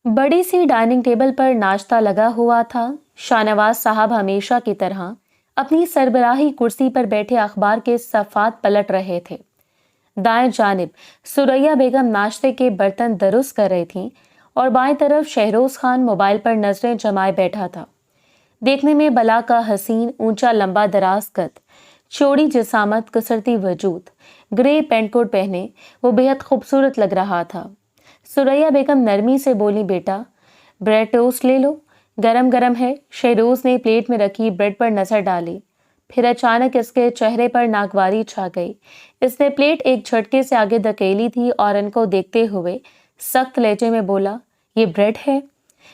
बड़ी सी dining table पर नाश्ता लगा हुआ था। शाहनवाज साहब हमेशा की तरह अपनी सरबराही कुर्सी पर बैठे अखबार के सफ़ात पलट रहे थे। दाएं जानिब सुरैया बेगम नाश्ते के बर्तन दुरुस्त कर रही थीं और बाएं तरफ शहरोज खान मोबाइल पर नजरें जमाए बैठा था। देखने में बला का हसीन, ऊंचा लंबा दराज कद, चौड़ी जिसामत, कसरती वजूद, ग्रे पेंट कोट पहने वो बेहद खूबसूरत लग रहा था। सुरैया बेगम नरमी से बोली, बेटा ब्रेड टोस्ट ले लो, गरम गरम है। शहरोज ने प्लेट में रखी ब्रेड पर नजर डाली, फिर अचानक इसके चेहरे पर नागवारी छा गई। इसने प्लेट एक झटके से आगे धकेली थी और इनको देखते हुए सख्त लहजे में बोला, ये ब्रेड है?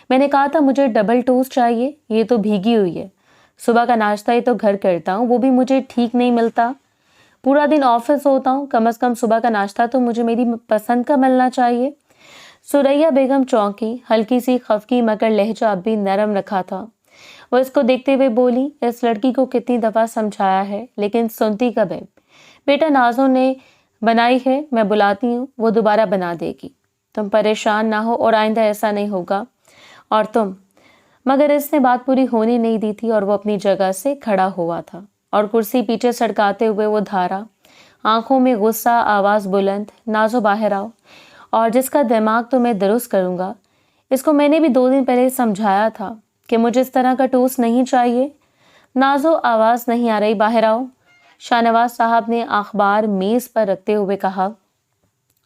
मैंने कहा था मुझे डबल टोस्ट चाहिए, ये तो भीगी हुई है। सुबह का नाश्ता ही तो घर करता हूँ, वो भी मुझे ठीक नहीं मिलता। पूरा दिन ऑफिस होता हूँ, कम से कम सुबह का नाश्ता तो मुझे मेरी पसंद का मिलना चाहिए। सुरैया बेगम चौंकी, हल्की सी खफकी, मगर लहजा अब भी नरम रखा था। वो इसको देखते हुए बोली, इस लड़की को कितनी दफा समझाया है लेकिन सुनती कब है। बेटा नाजो ने बनाई है, मैं बुलाती हूँ, वो दोबारा बना देगी। तुम परेशान ना हो और आइंदा ऐसा नहीं होगा। और तुम। मगर इसने बात पूरी होने नहीं दी थी और वो अपनी जगह से खड़ा हुआ था और कुर्सी पीछे सड़काते हुए वो धारा, आंखों में गुस्सा, आवाज बुलंद, नाजो बाहर आओ, और जिसका दिमाग तो मैं दुरुस्त करूंगा। इसको मैंने भी 2 दिन पहले समझाया था कि मुझे इस तरह का टोस्ट नहीं चाहिए। नाजो आवाज नहीं आ रही, बाहर आओ। शाहनवाज साहब ने अखबार मेज पर रखते हुए कहा।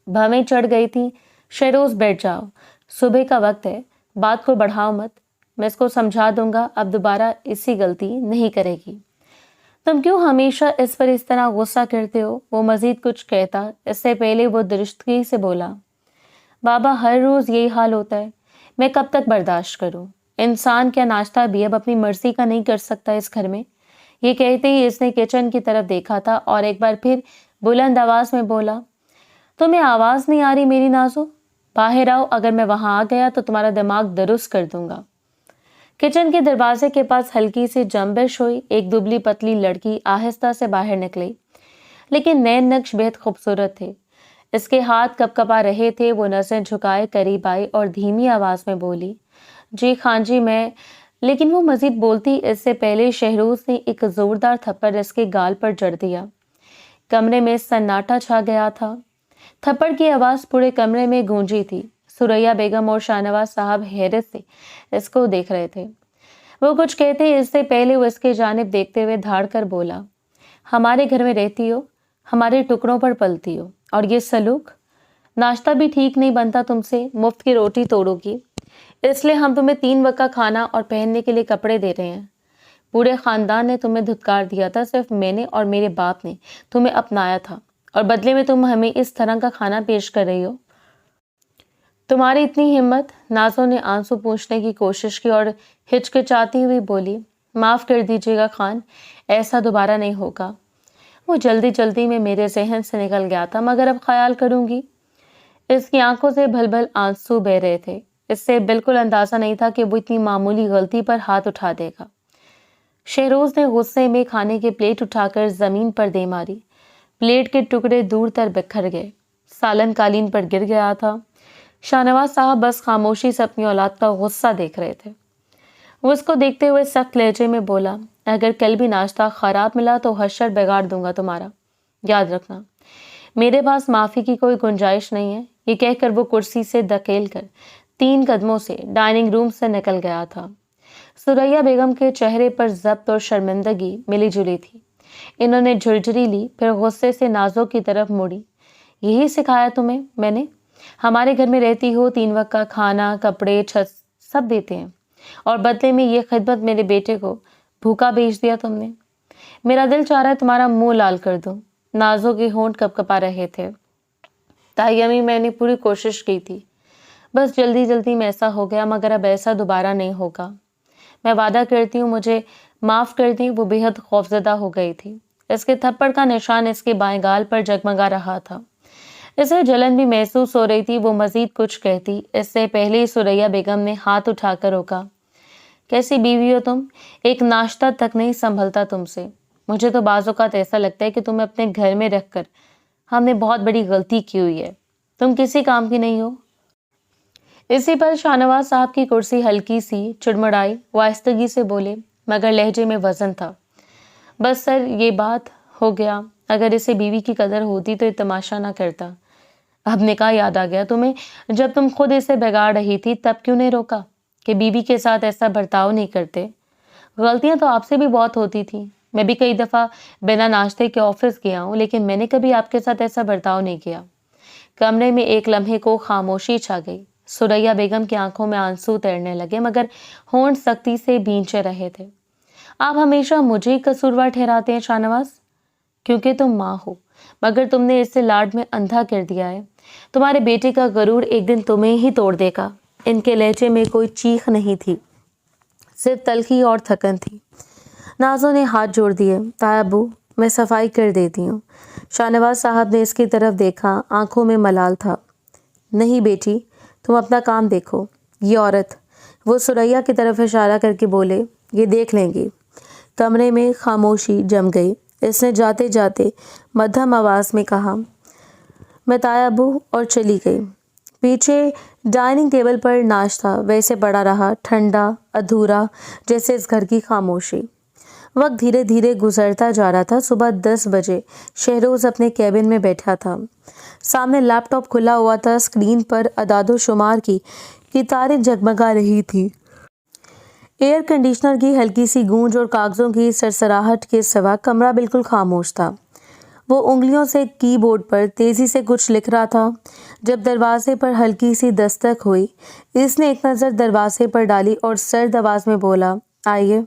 भवें चढ़ गई थी। शहरोज बैठ जाओ, सुबह का वक्त है, बात को बढ़ाओ मत, मैं इसको समझा दूंगा, अब दोबारा इसी गलती नहीं करेगी। तुम क्यों हमेशा इस पर इस तरह गुस्सा करते हो? वो मजीद कुछ कहता, इससे पहले वो दुरुस्तगी से बोला, बाबा हर रोज यही हाल होता है, मैं कब तक बर्दाश्त करूं? इंसान क्या नाश्ता भी अब अपनी मर्जी का नहीं कर सकता इस घर में? ये कहते ही इसने किचन की तरफ देखा था और एक बार फिर बुलंद आवाज में बोला, तुम्हें आवाज नहीं आ रही मेरी नाजो? बाहर आओ, अगर मैं वहां आ गया तो तुम्हारा दिमाग दुरुस्त कर दूंगा। किचन के दरवाजे के पास हल्की सी जंबिश हुई। एक दुबली पतली लड़की आहिस्ता से बाहर निकली, लेकिन नैन नक्श बेहद खूबसूरत थे। इसके हाथ कपकपा रहे थे। वो नजरें झुकाए करीब आई और धीमी आवाज में बोली, जी खान जी मैं। लेकिन वो मजीद बोलती इससे पहले शहरोज ने एक जोरदार थप्पड़ इसके गाल पर जड़ दिया। कमरे में सन्नाटा छा गया था। थप्पड़ की आवाज पूरे कमरे में गूंजी थी। सुरैया बेगम और शाहनवाज साहब हैरत से इसको देख रहे थे। वो कुछ कहते इससे पहले वो इसके जानिब देखते हुए धाड़ कर बोला, हमारे घर में रहती हो, हमारे टुकड़ों पर पलती हो, और ये सलूक? नाश्ता भी ठीक नहीं बनता तुमसे, मुफ्त की रोटी तोड़ोगी, इसलिए हम तुम्हें 3 वक्त का खाना और पहनने के लिए कपड़े दे रहे हैं। पूरे खानदान ने तुम्हें धुतकार दिया था, सिर्फ मैंने और मेरे बाप ने तुम्हें अपनाया था, और बदले में तुम हमें इस तरह का खाना पेश कर रही हो। तुम्हारी इतनी हिम्मत? नाजो ने आंसू पूछने की कोशिश की और हिचकिचाती हुई बोली, माफ कर दीजिएगा खान, ऐसा दोबारा नहीं होगा। वो जल्दी जल्दी में मेरे जहन से निकल गया था, मगर अब ख्याल करूंगी। इसकी आंखों से भल-भल आंसू बह रहे थे। इससे बिल्कुल अंदाजा नहीं था कि वो इतनी मामूली गलती पर हाथ उठा देगा। शहरोज ने गुस्से में खाने की प्लेट उठाकर जमीन पर दे मारी। प्लेट के टुकड़े दूर तक बिखर गए। सालन कालीन पर गिर गया था। शाहनवाज साहब बस खामोशी से अपनी औलाद का गुस्सा देख रहे थे। वो उसको देखते हुए सख्त लहजे में बोला, अगर कल भी नाश्ता खराब मिला तो हश्र बिगाड़ दूंगा तुम्हारा, याद रखना। मेरे पास माफी की कोई गुंजाइश नहीं है। ये कहकर वो कुर्सी से धकेल कर 3 कदमों से डाइनिंग रूम से निकल गया था। सुरैया बेगम के चेहरे पर जब्त और शर्मिंदगी मिली जुली थी। इन्होंने झुरझुरी ली, फिर गुस्से से नाजो की तरफ मुड़ी। यही सिखाया तुम्हें मैंने? हमारे घर में रहती हो, 3 वक्त का खाना, कपड़े, छत सब देते हैं, और बदले में ये खिदमत मेरे बेटे को भूखा भेज दिया तुमने। मेरा दिल चाह रहा है तुम्हारा मुंह लाल कर दूं। नाजो के होंठ कपकपा रहे थे। तायमी मैंने पूरी कोशिश की थी, बस जल्दी जल्दी में ऐसा हो गया, मगर अब ऐसा दोबारा नहीं होगा। मैं वादा करती हूँ, मुझे माफ कर दी। वो बेहद खौफजदा हो गई थी। इसके थप्पड़ का निशान इसके बाएं गाल पर जगमगा रहा था। इसे जलन भी महसूस हो रही थी। वो मजीद कुछ कहती इससे पहले ही सुरैया बेगम ने हाथ उठाकर रोका। कैसी बीवी हो तुम? एक नाश्ता तक नहीं संभलता तुमसे। मुझे तो बाज़ औक़ात ऐसा लगता है कि तुम्हें अपने घर में रखकर हमने बहुत बड़ी गलती की हुई है। तुम किसी काम की नहीं हो। اسی پر شاہنواز صاحب کی کرسی ہلکی سی چڑمڑائی، وہ آہستگی سے بولے مگر لہجے میں وزن تھا، بس سر یہ بات ہو گیا، اگر اسے بیوی کی قدر ہوتی تو یہ تماشا نہ کرتا۔ اب نکاح یاد آ گیا تمہیں، جب تم خود اسے بگاڑ رہی تھی تب کیوں نہیں روکا کہ بیوی کے ساتھ ایسا برتاؤ نہیں کرتے؟ غلطیاں تو آپ سے بھی بہت ہوتی تھیں، میں بھی کئی دفعہ بنا ناشتے کے آفس گیا ہوں، لیکن میں نے کبھی آپ کے ساتھ ایسا برتاؤ نہیں کیا۔ کمرے میں ایک لمحے کو خاموشی چھا گئی۔ سریا بیگم کی آنکھوں میں آنسو تیرنے لگے مگر ہونٹ سختی سے بھینچے رہے تھے۔ آپ ہمیشہ مجھے ہی قصوروار ٹھہراتے ہیں شاہنواز، کیونکہ تم ماں ہو، مگر تم نے اسے لاڈ میں اندھا کر دیا ہے۔ تمہارے بیٹے کا غرور ایک دن تمہیں ہی توڑ دے گا۔ ان کے لہجے میں کوئی چیخ نہیں تھی، صرف تلخی اور تھکن تھی۔ نازو نے ہاتھ جوڑ دیے۔ تایا ابو، میں صفائی کر دیتی ہوں۔ شاہنواز صاحب نے اس کی طرف دیکھا، آنکھوں میں ملال تھا۔ نہیں بیٹی، تم اپنا کام دیکھو، یہ عورت، وہ سریا کی طرف اشارہ کر کے بولے، یہ دیکھ لیں گی۔ کمرے میں خاموشی جم گئی۔ اس نے جاتے جاتے مدھم آواز میں کہا، میں تایا ابو، اور چلی گئی۔ پیچھے ڈائننگ ٹیبل پر ناشتہ ویسے پڑا رہا، ٹھنڈا، ادھورا، جیسے اس گھر کی خاموشی۔ وقت دھیرے دھیرے گزرتا جا رہا تھا۔ صبح 10 بجے شہروز اپنے کیبن میں بیٹھا تھا۔ سامنے لیپ ٹاپ کھلا ہوا تھا، اسکرین پر اعداد و شمار کی تاریں جگمگا رہی تھی۔ ایئر کنڈیشنر کی ہلکی سی گونج اور کاغذوں کی سرسراہٹ کے سوا کمرہ بالکل خاموش تھا۔ وہ انگلیوں سے کی بورڈ پر تیزی سے کچھ لکھ رہا تھا جب دروازے پر ہلکی سی دستک ہوئی۔ اس نے ایک نظر دروازے پر ڈالی اور سرد آواز میں بولا، آئیے۔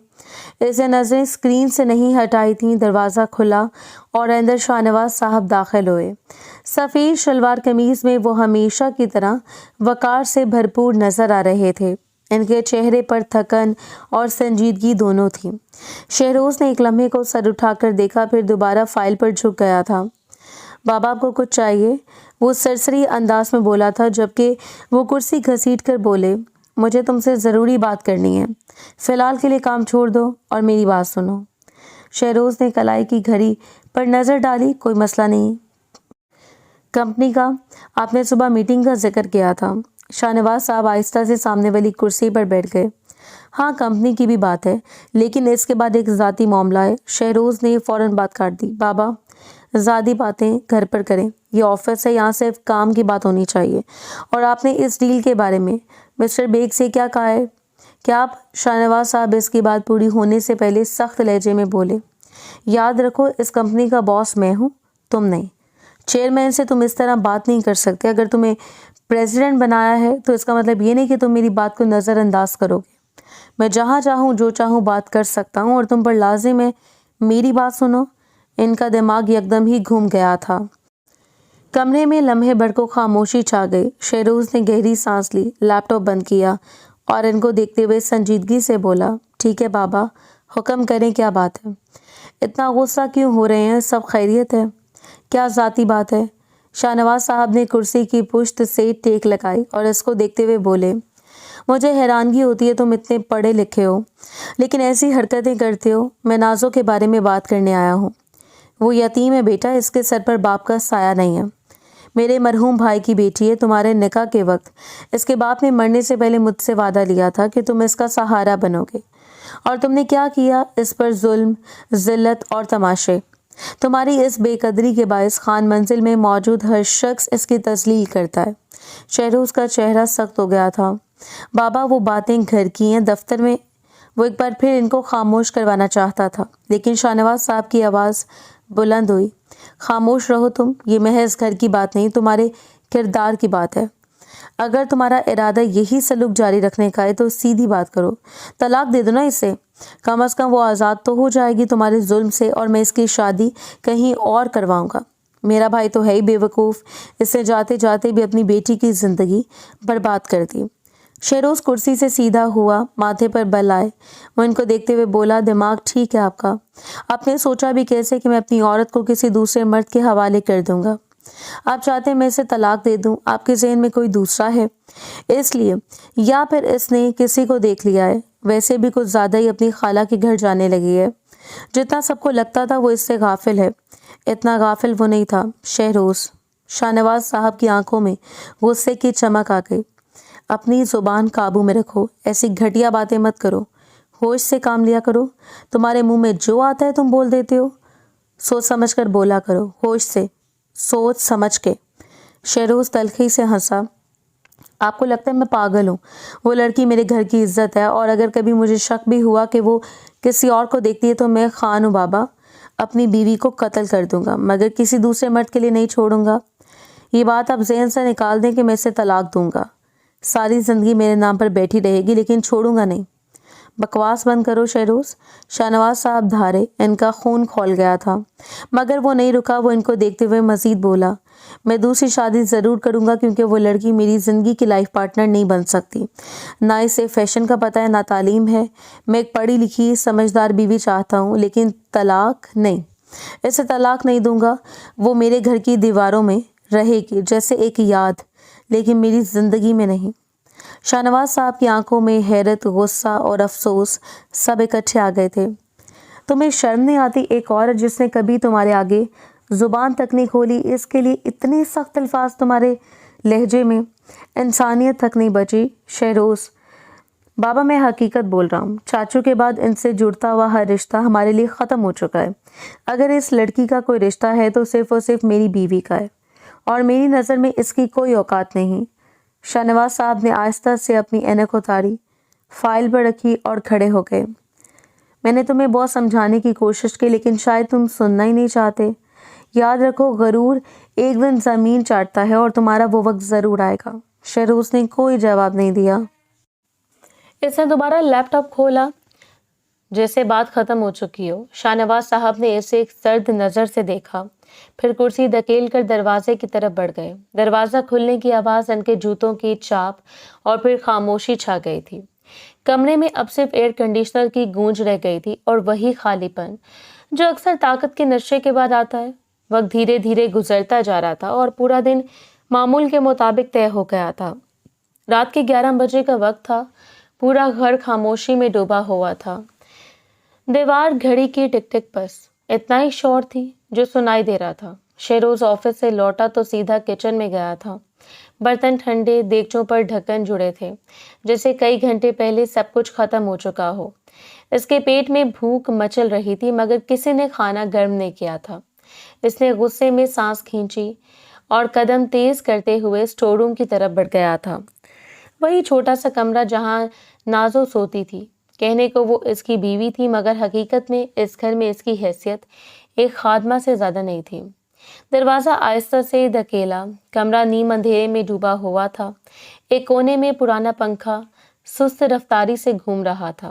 اس نے نظریں اسکرین سے نہیں ہٹائی تھیں۔ دروازہ کھلا اور اندر شاہنواز صاحب داخل ہوئے۔ سفید شلوار قمیض میں وہ ہمیشہ کی طرح وقار سے بھرپور نظر آ رہے تھے۔ ان کے چہرے پر تھکن اور سنجیدگی دونوں تھی۔ شہروز نے ایک لمحے کو سر اٹھا کر دیکھا، پھر دوبارہ فائل پر جھک گیا تھا۔ بابا آپ کو کچھ چاہیے؟ وہ سرسری انداز میں بولا تھا، جبکہ وہ کرسی گھسیٹ کر بولے، مجھے تم سے ضروری بات کرنی ہے۔ فی الحال کے لیے کام چھوڑ دو اور میری بات سنو۔ شہروز نے کلائی کی گھڑی پر نظر ڈالی، کوئی مسئلہ نہیں۔ کمپنی کا آپ نے صبح میٹنگ کا ذکر کیا تھا۔ شاہنواز صاحب آہستہ سے سامنے والی کرسی پر بیٹھ گئے۔ ہاں، کمپنی کی بھی بات ہے، لیکن اس کے بعد ایک ذاتی معاملہ ہے۔ شہروز نے فوراً بات کاٹ دی۔ بابا، ذاتی باتیں گھر پر کریں، یہ آفس ہے، یہاں صرف کام کی بات ہونی چاہیے۔ اور آپ نے اس ڈیل کے بارے میں مسٹر بیگ سے کیا کہا ہے؟ کیا آپ؟ شاہنواز صاحب اس کی بات پوری ہونے سے پہلے سخت لہجے میں بولے، یاد رکھو اس کمپنی کا باس میں ہوں، تم نہیں۔ چیئرمین سے تم اس طرح بات نہیں کر سکتے۔ اگر تمہیں پریزیڈنٹ بنایا ہے تو اس کا مطلب یہ نہیں کہ تم میری بات کو نظر انداز کرو گے۔ میں جہاں چاہوں جو چاہوں بات کر سکتا ہوں اور تم پر لازم ہے میری بات سنو۔ ان کا دماغ یکدم ہی گھوم گیا تھا۔ کمرے میں لمحے بھر کو خاموشی چھا گئی۔ شہروز نے گہری سانس لی، لیپ ٹاپ بند کیا اور ان کو دیکھتے ہوئے سنجیدگی سے بولا، ٹھیک ہے بابا، حکم کریں، کیا بات ہے؟ اتنا غصہ کیوں ہو رہے ہیں؟ سب خیریت ہے؟ کیا ذاتی بات ہے؟ شاہنواز صاحب نے کرسی کی پشت سے ٹیک لگائی اور اس کو دیکھتے ہوئے بولے، مجھے حیرانگی ہوتی ہے تم اتنے پڑھے لکھے ہو لیکن ایسی حرکتیں کرتے ہو۔ میں نازو کے بارے میں بات کرنے آیا ہوں۔ وہ یتیم ہے بیٹا، اس کے سر پر باپ کا سایہ نہیں ہے۔ میرے مرحوم بھائی کی بیٹی ہے۔ تمہارے نکاح کے وقت اس کے باپ نے مرنے سے پہلے مجھ سے وعدہ لیا تھا کہ تم اس کا سہارا بنو گے، اور تم نے کیا کیا؟ اس پر ظلم، ذلت اور تماشے۔ تمہاری اس بے قدری کے باعث خان منزل میں موجود ہر شخص اس کی تذلیل کرتا ہے۔ شہروز کا چہرہ سخت ہو گیا تھا۔ بابا، وہ باتیں گھر کی ہیں، دفتر میں۔ وہ ایک بار پھر ان کو خاموش کروانا چاہتا تھا، لیکن شاہنواز صاحب کی آواز بلند ہوئی، خاموش رہو تم، یہ محض گھر کی بات نہیں، تمہارے کردار کی بات ہے۔ اگر تمہارا ارادہ یہی سلوک جاری رکھنے کا ہے تو سیدھی بات کرو، طلاق دے دو نا اسے، کم از کم وہ آزاد تو ہو جائے گی تمہارے ظلم سے، اور میں اس کی شادی کہیں اور کرواؤں گا۔ میرا بھائی تو ہے ہی بے وقوف، اس سے جاتے جاتے بھی اپنی بیٹی کی زندگی برباد کر دی۔ شہروز کرسی سے سیدھا ہوا، ماتھے پر بل آئے۔ وہ ان کو دیکھتے ہوئے بولا، دماغ ٹھیک ہے آپ کا؟ آپ نے سوچا بھی کیسے کہ میں اپنی عورت کو کسی دوسرے مرد کے حوالے کر دوں گا؟ آپ چاہتے ہیں میں اسے طلاق دے دوں؟ آپ کے ذہن میں کوئی دوسرا ہے اس لیے، یا پھر اس نے کسی کو دیکھ لیا ہے؟ ویسے بھی کچھ زیادہ ہی اپنی خالہ کے گھر جانے لگی ہے۔ جتنا سب کو لگتا تھا وہ اس سے غافل ہے، اتنا غافل وہ نہیں تھا۔ شہروز، شاہنواز صاحب کی آنکھوں میں غصے کی چمک آ گئی۔ अपनी ज़ुबान काबू में रखो, ऐसी घटिया बातें मत करो, होश से काम लिया करो। तुम्हारे मुंह में जो आता है तुम बोल देते हो। सोच समझ कर बोला करो, होश से, सोच समझ के। शेरोज़ तलखी से हंसा। आपको लगता है मैं पागल हूँ? वो लड़की मेरे घर की इज्जत है, और अगर कभी मुझे शक भी हुआ कि वो किसी और को देखती है तो मैं खान हूँ बाबा, अपनी बीवी को कत्ल कर दूंगा, मगर किसी दूसरे मर्द के लिए नहीं छोड़ूंगा। ये बात आप जहन से निकाल दें कि मैं इसे तलाक दूंगा। सारी ज़िंदगी मेरे नाम पर बैठी रहेगी, लेकिन छोड़ूंगा नहीं। बकवास बंद करो शेरोज़। शाहनवाज साहब धारे, इनका खून खौल गया था, मगर वो नहीं रुका। वो इनको देखते हुए मज़ीद बोला, मैं दूसरी शादी ज़रूर करूँगा, क्योंकि वो लड़की मेरी ज़िंदगी की लाइफ पार्टनर नहीं बन सकती। ना इसे फ़ैशन का पता है, ना तालीम है। मैं एक पढ़ी लिखी समझदार बीवी चाहता हूँ, लेकिन तलाक नहीं। इसे तलाक नहीं दूंगा। वो मेरे घर की दीवारों में रहेगी जैसे एक याद, लेकिन मेरी ज़िंदगी में नहीं। शाहनवाज साहब की आंखों में हैरत, गुस्सा और अफसोस सब इकट्ठे आ गए थे। तुम्हें शर्म नहीं आती? एक औरत जिसने कभी तुम्हारे आगे ज़ुबान तक नहीं खोली, इसके लिए इतने सख्त अल्फाज तुम्हारे लहजे में, इंसानियत तक नहीं बची। शेरोज़, बाबा मैं हकीकत बोल रहा हूँ। चाचू के बाद इनसे जुड़ता हुआ हर रिश्ता हमारे लिए ख़त्म हो चुका है। अगर इस लड़की का कोई रिश्ता है तो सिर्फ़ और सिर्फ मेरी बीवी का है, और मेरी नज़र में इसकी कोई औकात नहीं। शाहनवाज साहब ने आहिस्ता से अपनी ऐनक उतारी, फाइल पर रखी और खड़े हो गए। मैंने तुम्हें बहुत समझाने की कोशिश की, लेकिन शायद तुम सुनना ही नहीं चाहते। याद रखो, गरूर एक दिन ज़मीन चाटता है, और तुम्हारा वो वक्त ज़रूर आएगा। शेरोज़ ने कोई जवाब नहीं दिया। इसने दोबारा लैपटॉप खोला जैसे बात खत्म हो चुकी हो। शाहनवाज साहब ने इसे एक सर्द नज़र से देखा, फिर कुर्सी धकेल कर दरवाजे की तरफ बढ़ गए। दरवाज़ा खुलने की आवाज़, इनके जूतों की चाप, और फिर खामोशी छा गई थी। कमरे में अब सिर्फ एयर कंडीशनर की गूंज रह गई थी, और वही खालीपन जो अक्सर ताकत के नशे के बाद आता है। वक्त धीरे धीरे गुजरता जा रहा था, और पूरा दिन मामूल के मुताबिक तय हो गया था। रात के 11 बजे का वक्त था। पूरा घर खामोशी में डूबा हुआ था। दीवार घड़ी की टिक टिक, बस इतना ही शोर थी जो सुनाई दे रहा था। शेरोज़ ऑफिस से लौटा तो सीधा किचन में गया था। बर्तन ठंडे, देगचों पर ढक्कन जुड़े थे, जैसे कई घंटे पहले सब कुछ खत्म हो चुका हो। इसके पेट में भूख मचल रही थी, मगर किसी ने खाना गर्म नहीं किया था। इसने गुस्से में सांस खींची और कदम तेज करते हुए स्टोर रूम की तरफ बढ़ गया था। वही छोटा सा कमरा जहां नाज़ो सोती थी। कहने को वो इसकी बीवी थी, मगर हकीकत में इस घर में इसकी हैसियत एक खादमा से ज्यादा नहीं थी। दरवाजा आहिस्ता से धकेला। कमरा नीम अंधेरे में डूबा हुआ था। एक कोने में पुराना पंखा सुस्त रफ्तारी से घूम रहा था।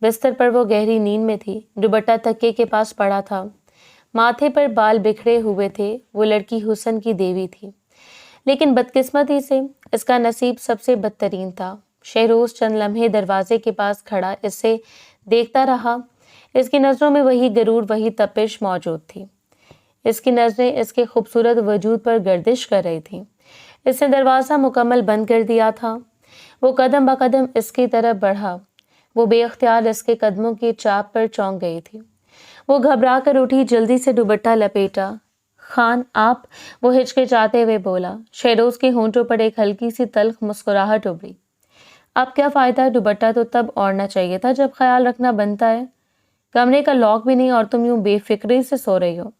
बिस्तर पर वो गहरी नींद में थी। दुपट्टा तकिए के पास पड़ा था। माथे पर बाल बिखरे हुए थे। वो लड़की हुस्न की देवी थी, लेकिन बदकिस्मती से इसका नसीब सबसे बदतरीन था। शेरोज़ चंद लम्हे दरवाजे के पास खड़ा इसे देखता रहा। इसकी नज़रों में वही गरूर, वही तपिश मौजूद थी। इसकी नज़रें इसके खूबसूरत वजूद पर गर्दिश कर रही थी। इसने दरवाज़ा मुकम्मल बंद कर दिया था। वो कदम ब कदम इसकी तरफ बढ़ा। वो बेअख्तियार इसके कदमों की चाप पर चौंक गई थी। वो घबरा कर उठी, जल्दी से दुपट्टा लपेटा। खान आप, वो हिचकिचाते हुए बोला। शेरोज़ के होंठों पर एक हल्की सी तल्ख मुस्कुराहट उभरी। अब क्या फ़ायदा, दुपट्टा तो तब ओढ़ना चाहिए था जब ख्याल रखना बनता है। कमरे का लॉक भी नहीं, और तुम यूं बेफिक्री से सो रही हो।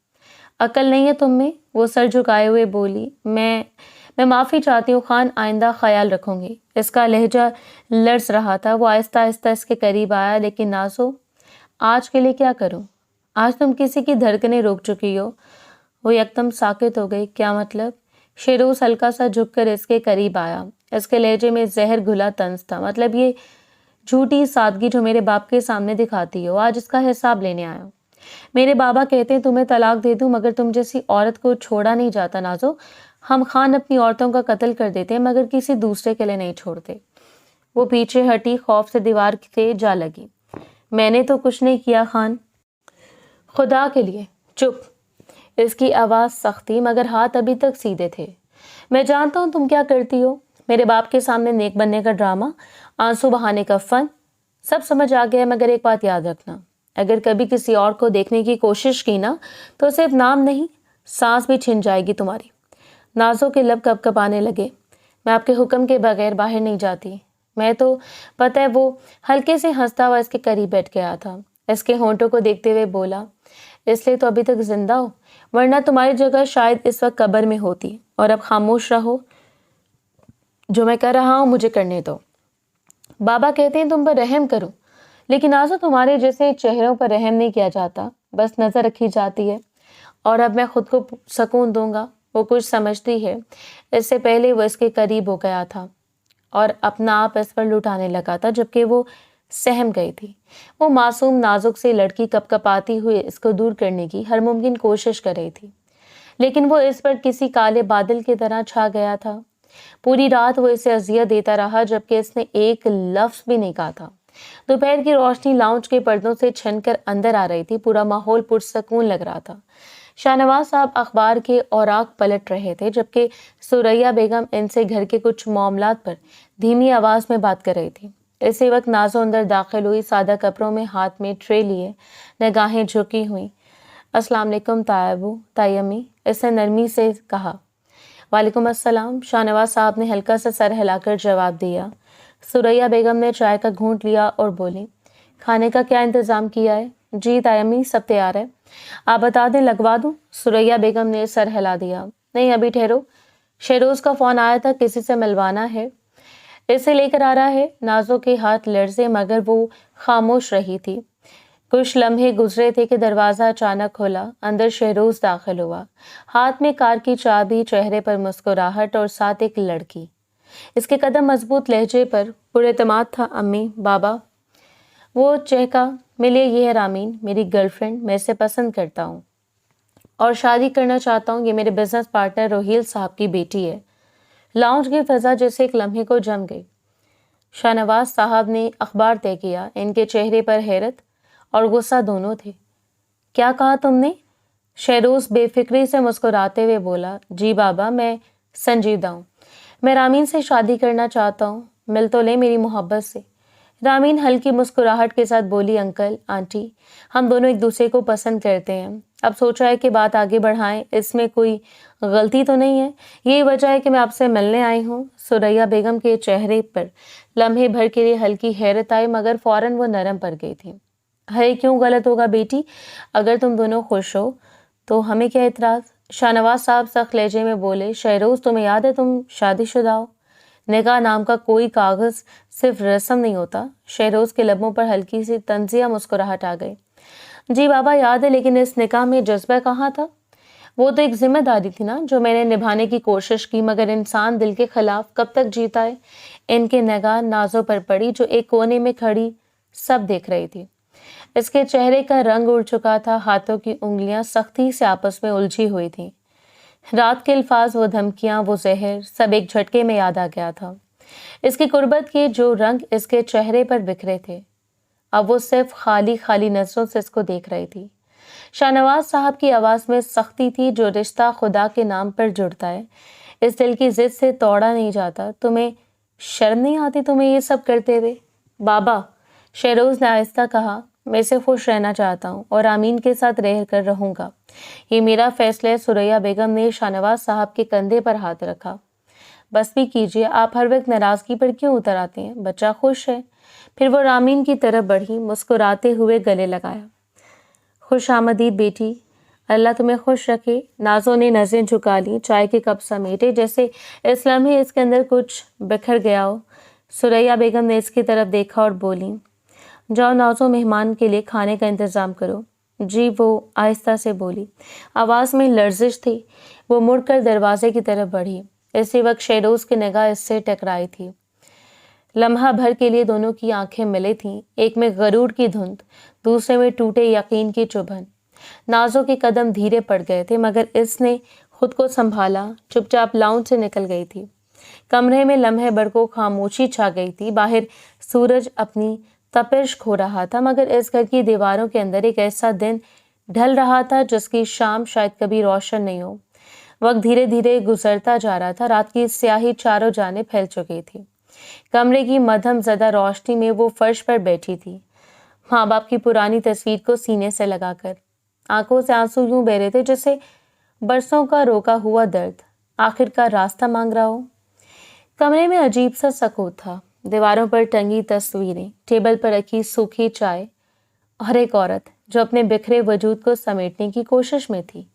अकल नहीं है तुम में? वो सर झुकाए हुए बोली। मैं माफ़ी चाहती हूँ खान, आइंदा ख्याल रखूंगी। इसका लहजा लर्ज़ रहा था। वो आहिस्ता आहिस्ता इसके करीब आया। लेकिन नाज़ो, आज के लिए क्या करूँ? आज तुम किसी की धड़कनें रोक चुकी हो। वो एकदम साकित हो गई। क्या मतलब? शेरोज़ हल्का सा झुककर इसके करीब आया। इसके लहजे में जहर घुला तंज था। मतलब ये झूठी सादगी जो मेरे बाप के सामने दिखाती हो, आज इसका हिसाब लेने आया। मेरे बाबा कहते हैं तुम्हें तलाक दे दूं, मगर तुम जैसी औरत को छोड़ा नहीं जाता नाज़ो। हम खान अपनी औरतों का कत्ल कर देते हैं, मगर किसी दूसरे के लिए नहीं छोड़ते। वो पीछे हटी, खौफ से दीवार से जा लगी। मैंने तो कुछ नहीं किया खान। खुदा के लिए चुप। इसकी आवाज़ सख्त थी, मगर हाथ अभी तक सीधे थे। मैं जानता हूँ तुम क्या करती हो। मेरे बाप के सामने नेक बनने का ड्रामा, आंसू बहाने का फन, सब समझ आ गया। मगर एक बात याद रखना, अगर कभी किसी और को देखने की कोशिश की ना, तो सिर्फ नाम नहीं, सांस भी छिन जाएगी तुम्हारी। नाज़ो के लब कपकपाने लगे। میں آپ کے حکم کے بغیر باہر نہیں جاتی. میں تو پتہ ہے. وہ ہلکے سے ہنستا ہوا اس کے قریب بیٹھ گیا تھا. اس کے ہونٹوں کو دیکھتے ہوئے بولا, اس لیے تو ابھی تک زندہ ہو, ورنہ تمہاری جگہ شاید اس وقت قبر میں ہوتی. اور اب خاموش رہو, جو میں کر رہا ہوں مجھے کرنے دو. بابا کہتے ہیں تم پر رحم کروں, لیکن آج تمہارے جیسے چہروں پر رحم نہیں کیا جاتا, بس نظر رکھی جاتی ہے. اور اب میں خود کو سکون دوں گا. وہ کچھ سمجھتی ہے, اس سے پہلے وہ اس کے قریب ہو گیا تھا اور اپنا آپ اس پر لٹانے لگا تھا, جبکہ وہ سہم گئی تھی. وہ معصوم نازک سی لڑکی کپ کپاتی ہوئی اس کو دور کرنے کی ہر ممکن کوشش کر رہی تھی, لیکن وہ اس پر کسی کالے بادل کی طرح چھا گیا تھا. پوری رات وہ اسے اذیت دیتا رہا, جبکہ اس نے ایک لفظ بھی نہیں کہا تھا. دوپہر کی روشنی لاؤنج کے پردوں سے چھن کر اندر آ رہی تھی. پورا ماحول پرسکون لگ رہا تھا. شاہ نواز صاحب اخبار کے اوراق پلٹ رہے تھے, جبکہ ثریا بیگم ان سے گھر کے کچھ معاملات پر دھیمی آواز میں بات کر رہی تھی. اسی وقت نازو اندر داخل ہوئی, سادہ کپڑوں میں, ہاتھ میں ٹرے لیے, نگاہیں جھکی ہوئیں. السلام علیکم تائبو, تائی امی, اس نے نرمی سے کہا. وعلیکم السلام, شاہ نواز صاحب نے ہلکا سا سر ہلا کر جواب دیا. ثریا بیگم نے چائے کا گھونٹ لیا اور بولی, کھانے کا کیا انتظام کیا ہے؟ جی تائی امی, سب تیار ہے. آپ بتا دیں, لگوا دوں؟ ثریا بیگم نے سر ہلا دیا. نہیں, ابھی ٹھہرو, شہروز کا فون آیا تھا, کسی سے ملوانا ہے, اسے لے کر آ رہا ہے. نازو کے ہاتھ لرزے, مگر وہ خاموش رہی تھی. کچھ لمحے گزرے تھے کہ دروازہ اچانک کھلا. اندر شہروز داخل ہوا, ہاتھ میں کار کی چابی, چہرے پر مسکراہٹ اور ساتھ ایک لڑکی. اس کے قدم مضبوط لہجے پر پراعتماد تھا. امی, بابا, وہ چہکا. ملیے, یہ ہے رامین, میری گرل فرینڈ. میں اسے پسند کرتا ہوں اور شادی کرنا چاہتا ہوں. یہ میرے بزنس پارٹنر روہیل صاحب کی بیٹی ہے. لاؤنج کی فضا جیسے ایک لمحے کو جم گئی. شاہ نواز صاحب نے اخبار طے کیا. ان کے چہرے پر حیرت اور غصہ دونوں تھے. کیا کہا تم نے؟ شہروز بے فکری سے مسکراتے ہوئے بولا. جی بابا, میں سنجیدہ ہوں. میں رامین سے شادی کرنا چاہتا ہوں. مل تو لے میری محبت سے. رامین ہلکی مسکراہٹ کے ساتھ بولی. انکل, آنٹی, ہم دونوں ایک دوسرے کو پسند کرتے ہیں. اب سوچا ہے کہ بات آگے بڑھائیں. اس میں کوئی غلطی تو نہیں ہے؟ یہی وجہ ہے کہ میں آپ سے ملنے آئی ہوں. ثریا بیگم کے چہرے پر لمحے بھر کے لیے ہلکی حیرت آئی, مگر فوراً وہ نرم پڑ گئی تھی. ہے کیوں غلط ہوگا بیٹی؟ اگر تم دونوں خوش ہو تو ہمیں کیا اعتراض؟ شاہ نواز صاحب سخت لہجے میں بولے. شہروز, تمہیں یاد ہے تم شادی شدہ ہو؟ نکاح نام کا کوئی کاغذ صرف رسم نہیں ہوتا. شہروز کے لبوں پر ہلکی سی طنزیہ مسکراہٹ آ گئی. جی بابا, یاد ہے, لیکن اس نکاح میں جذبہ کہاں تھا؟ وہ تو ایک ذمہ داری تھی نا, جو میں نے نبھانے کی کوشش کی, مگر انسان دل کے خلاف کب تک جیتا ہے. ان کے نگاہ نازو پر پڑی, جو ایک کونے میں کھڑی سب دیکھ رہی تھی. اس کے چہرے کا رنگ اڑ چکا تھا, ہاتھوں کی انگلیاں سختی سے آپس میں الجھی ہوئی تھیں. رات کے الفاظ, وہ دھمکیاں, وہ زہر, سب ایک جھٹکے میں یاد آ گیا تھا. اس کی قربت کے جو رنگ اس کے چہرے پر بکھرے تھے, اب وہ صرف خالی خالی نظروں سے اس کو دیکھ رہی تھی. شاہ نواز صاحب کی آواز میں سختی تھی. جو رشتہ خدا کے نام پر جڑتا ہے, اس دل کی ضد سے توڑا نہیں جاتا. تمہیں شرم نہیں آتی تمہیں یہ سب کرتے ہوئے؟ بابا, شہروز نے آہستہ کہا, میں اسے خوش رہنا چاہتا ہوں اور آمین کے ساتھ رہ کر رہوں گا. یہ میرا فیصلہ ہے. ثریا بیگم نے شاہ نواز صاحب کے کندھے پر ہاتھ رکھا. بس بھی کیجیے, آپ ہر وقت ناراضگی پر کیوں اتر آتے ہیں؟ بچہ خوش ہے. پھر وہ رامین کی طرف بڑھی, مسکراتے ہوئے گلے لگایا. خوش آمدید بیٹی, اللہ تمہیں خوش رکھے. نازو نے نظریں جھکا لی, چائے کے کپ سمیٹے, جیسے اس لمحے اس کے اندر کچھ بکھر گیا ہو. ثریا بیگم نے اس کی طرف دیکھا اور بولی. جاؤ نازو, مہمان کے لیے کھانے کا انتظام کرو. جی, وہ آہستہ سے بولی. آواز میں لرزش تھی. وہ مڑ کر دروازے کی طرف بڑھی. اسی وقت شہروز کی نگاہ اس سے ٹکرائی تھی. لمحہ بھر کے لیے دونوں کی آنکھیں ملے تھیں, ایک میں غرور کی دھند, دوسرے میں ٹوٹے یقین کی چبھن. نازو کے قدم دھیرے پڑ گئے تھے, مگر اس نے خود کو سنبھالا. چپ چاپ لاؤنج سے نکل گئی تھی. کمرے میں لمحے بھر کو خاموشی چھا گئی تھی. باہر سورج اپنی تپش کھو رہا تھا, مگر اس گھر کی دیواروں کے اندر ایک ایسا دن ڈھل رہا تھا جس کی شام شاید کبھی روشن نہیں ہو. وقت دھیرے دھیرے گزرتا جا رہا تھا. رات کی سیاہی چاروں جانب پھیل چکی تھی. کمرے کی مدھم زدہ روشنی میں وہ فرش پر بیٹھی تھی, ماں باپ کی پرانی تصویر کو سینے سے لگا کر. آنکھوں سے آنسو یوں بہ رہے تھے جیسے برسوں کا روکا ہوا درد آخر کا راستہ مانگ رہا ہو. कमरे में अजीब सा सकूत था। दीवारों पर टंगी तस्वीरें, टेबल पर रखी सूखी चाय और एक औरत जो अपने बिखरे वजूद को समेटने की कोशिश में थी।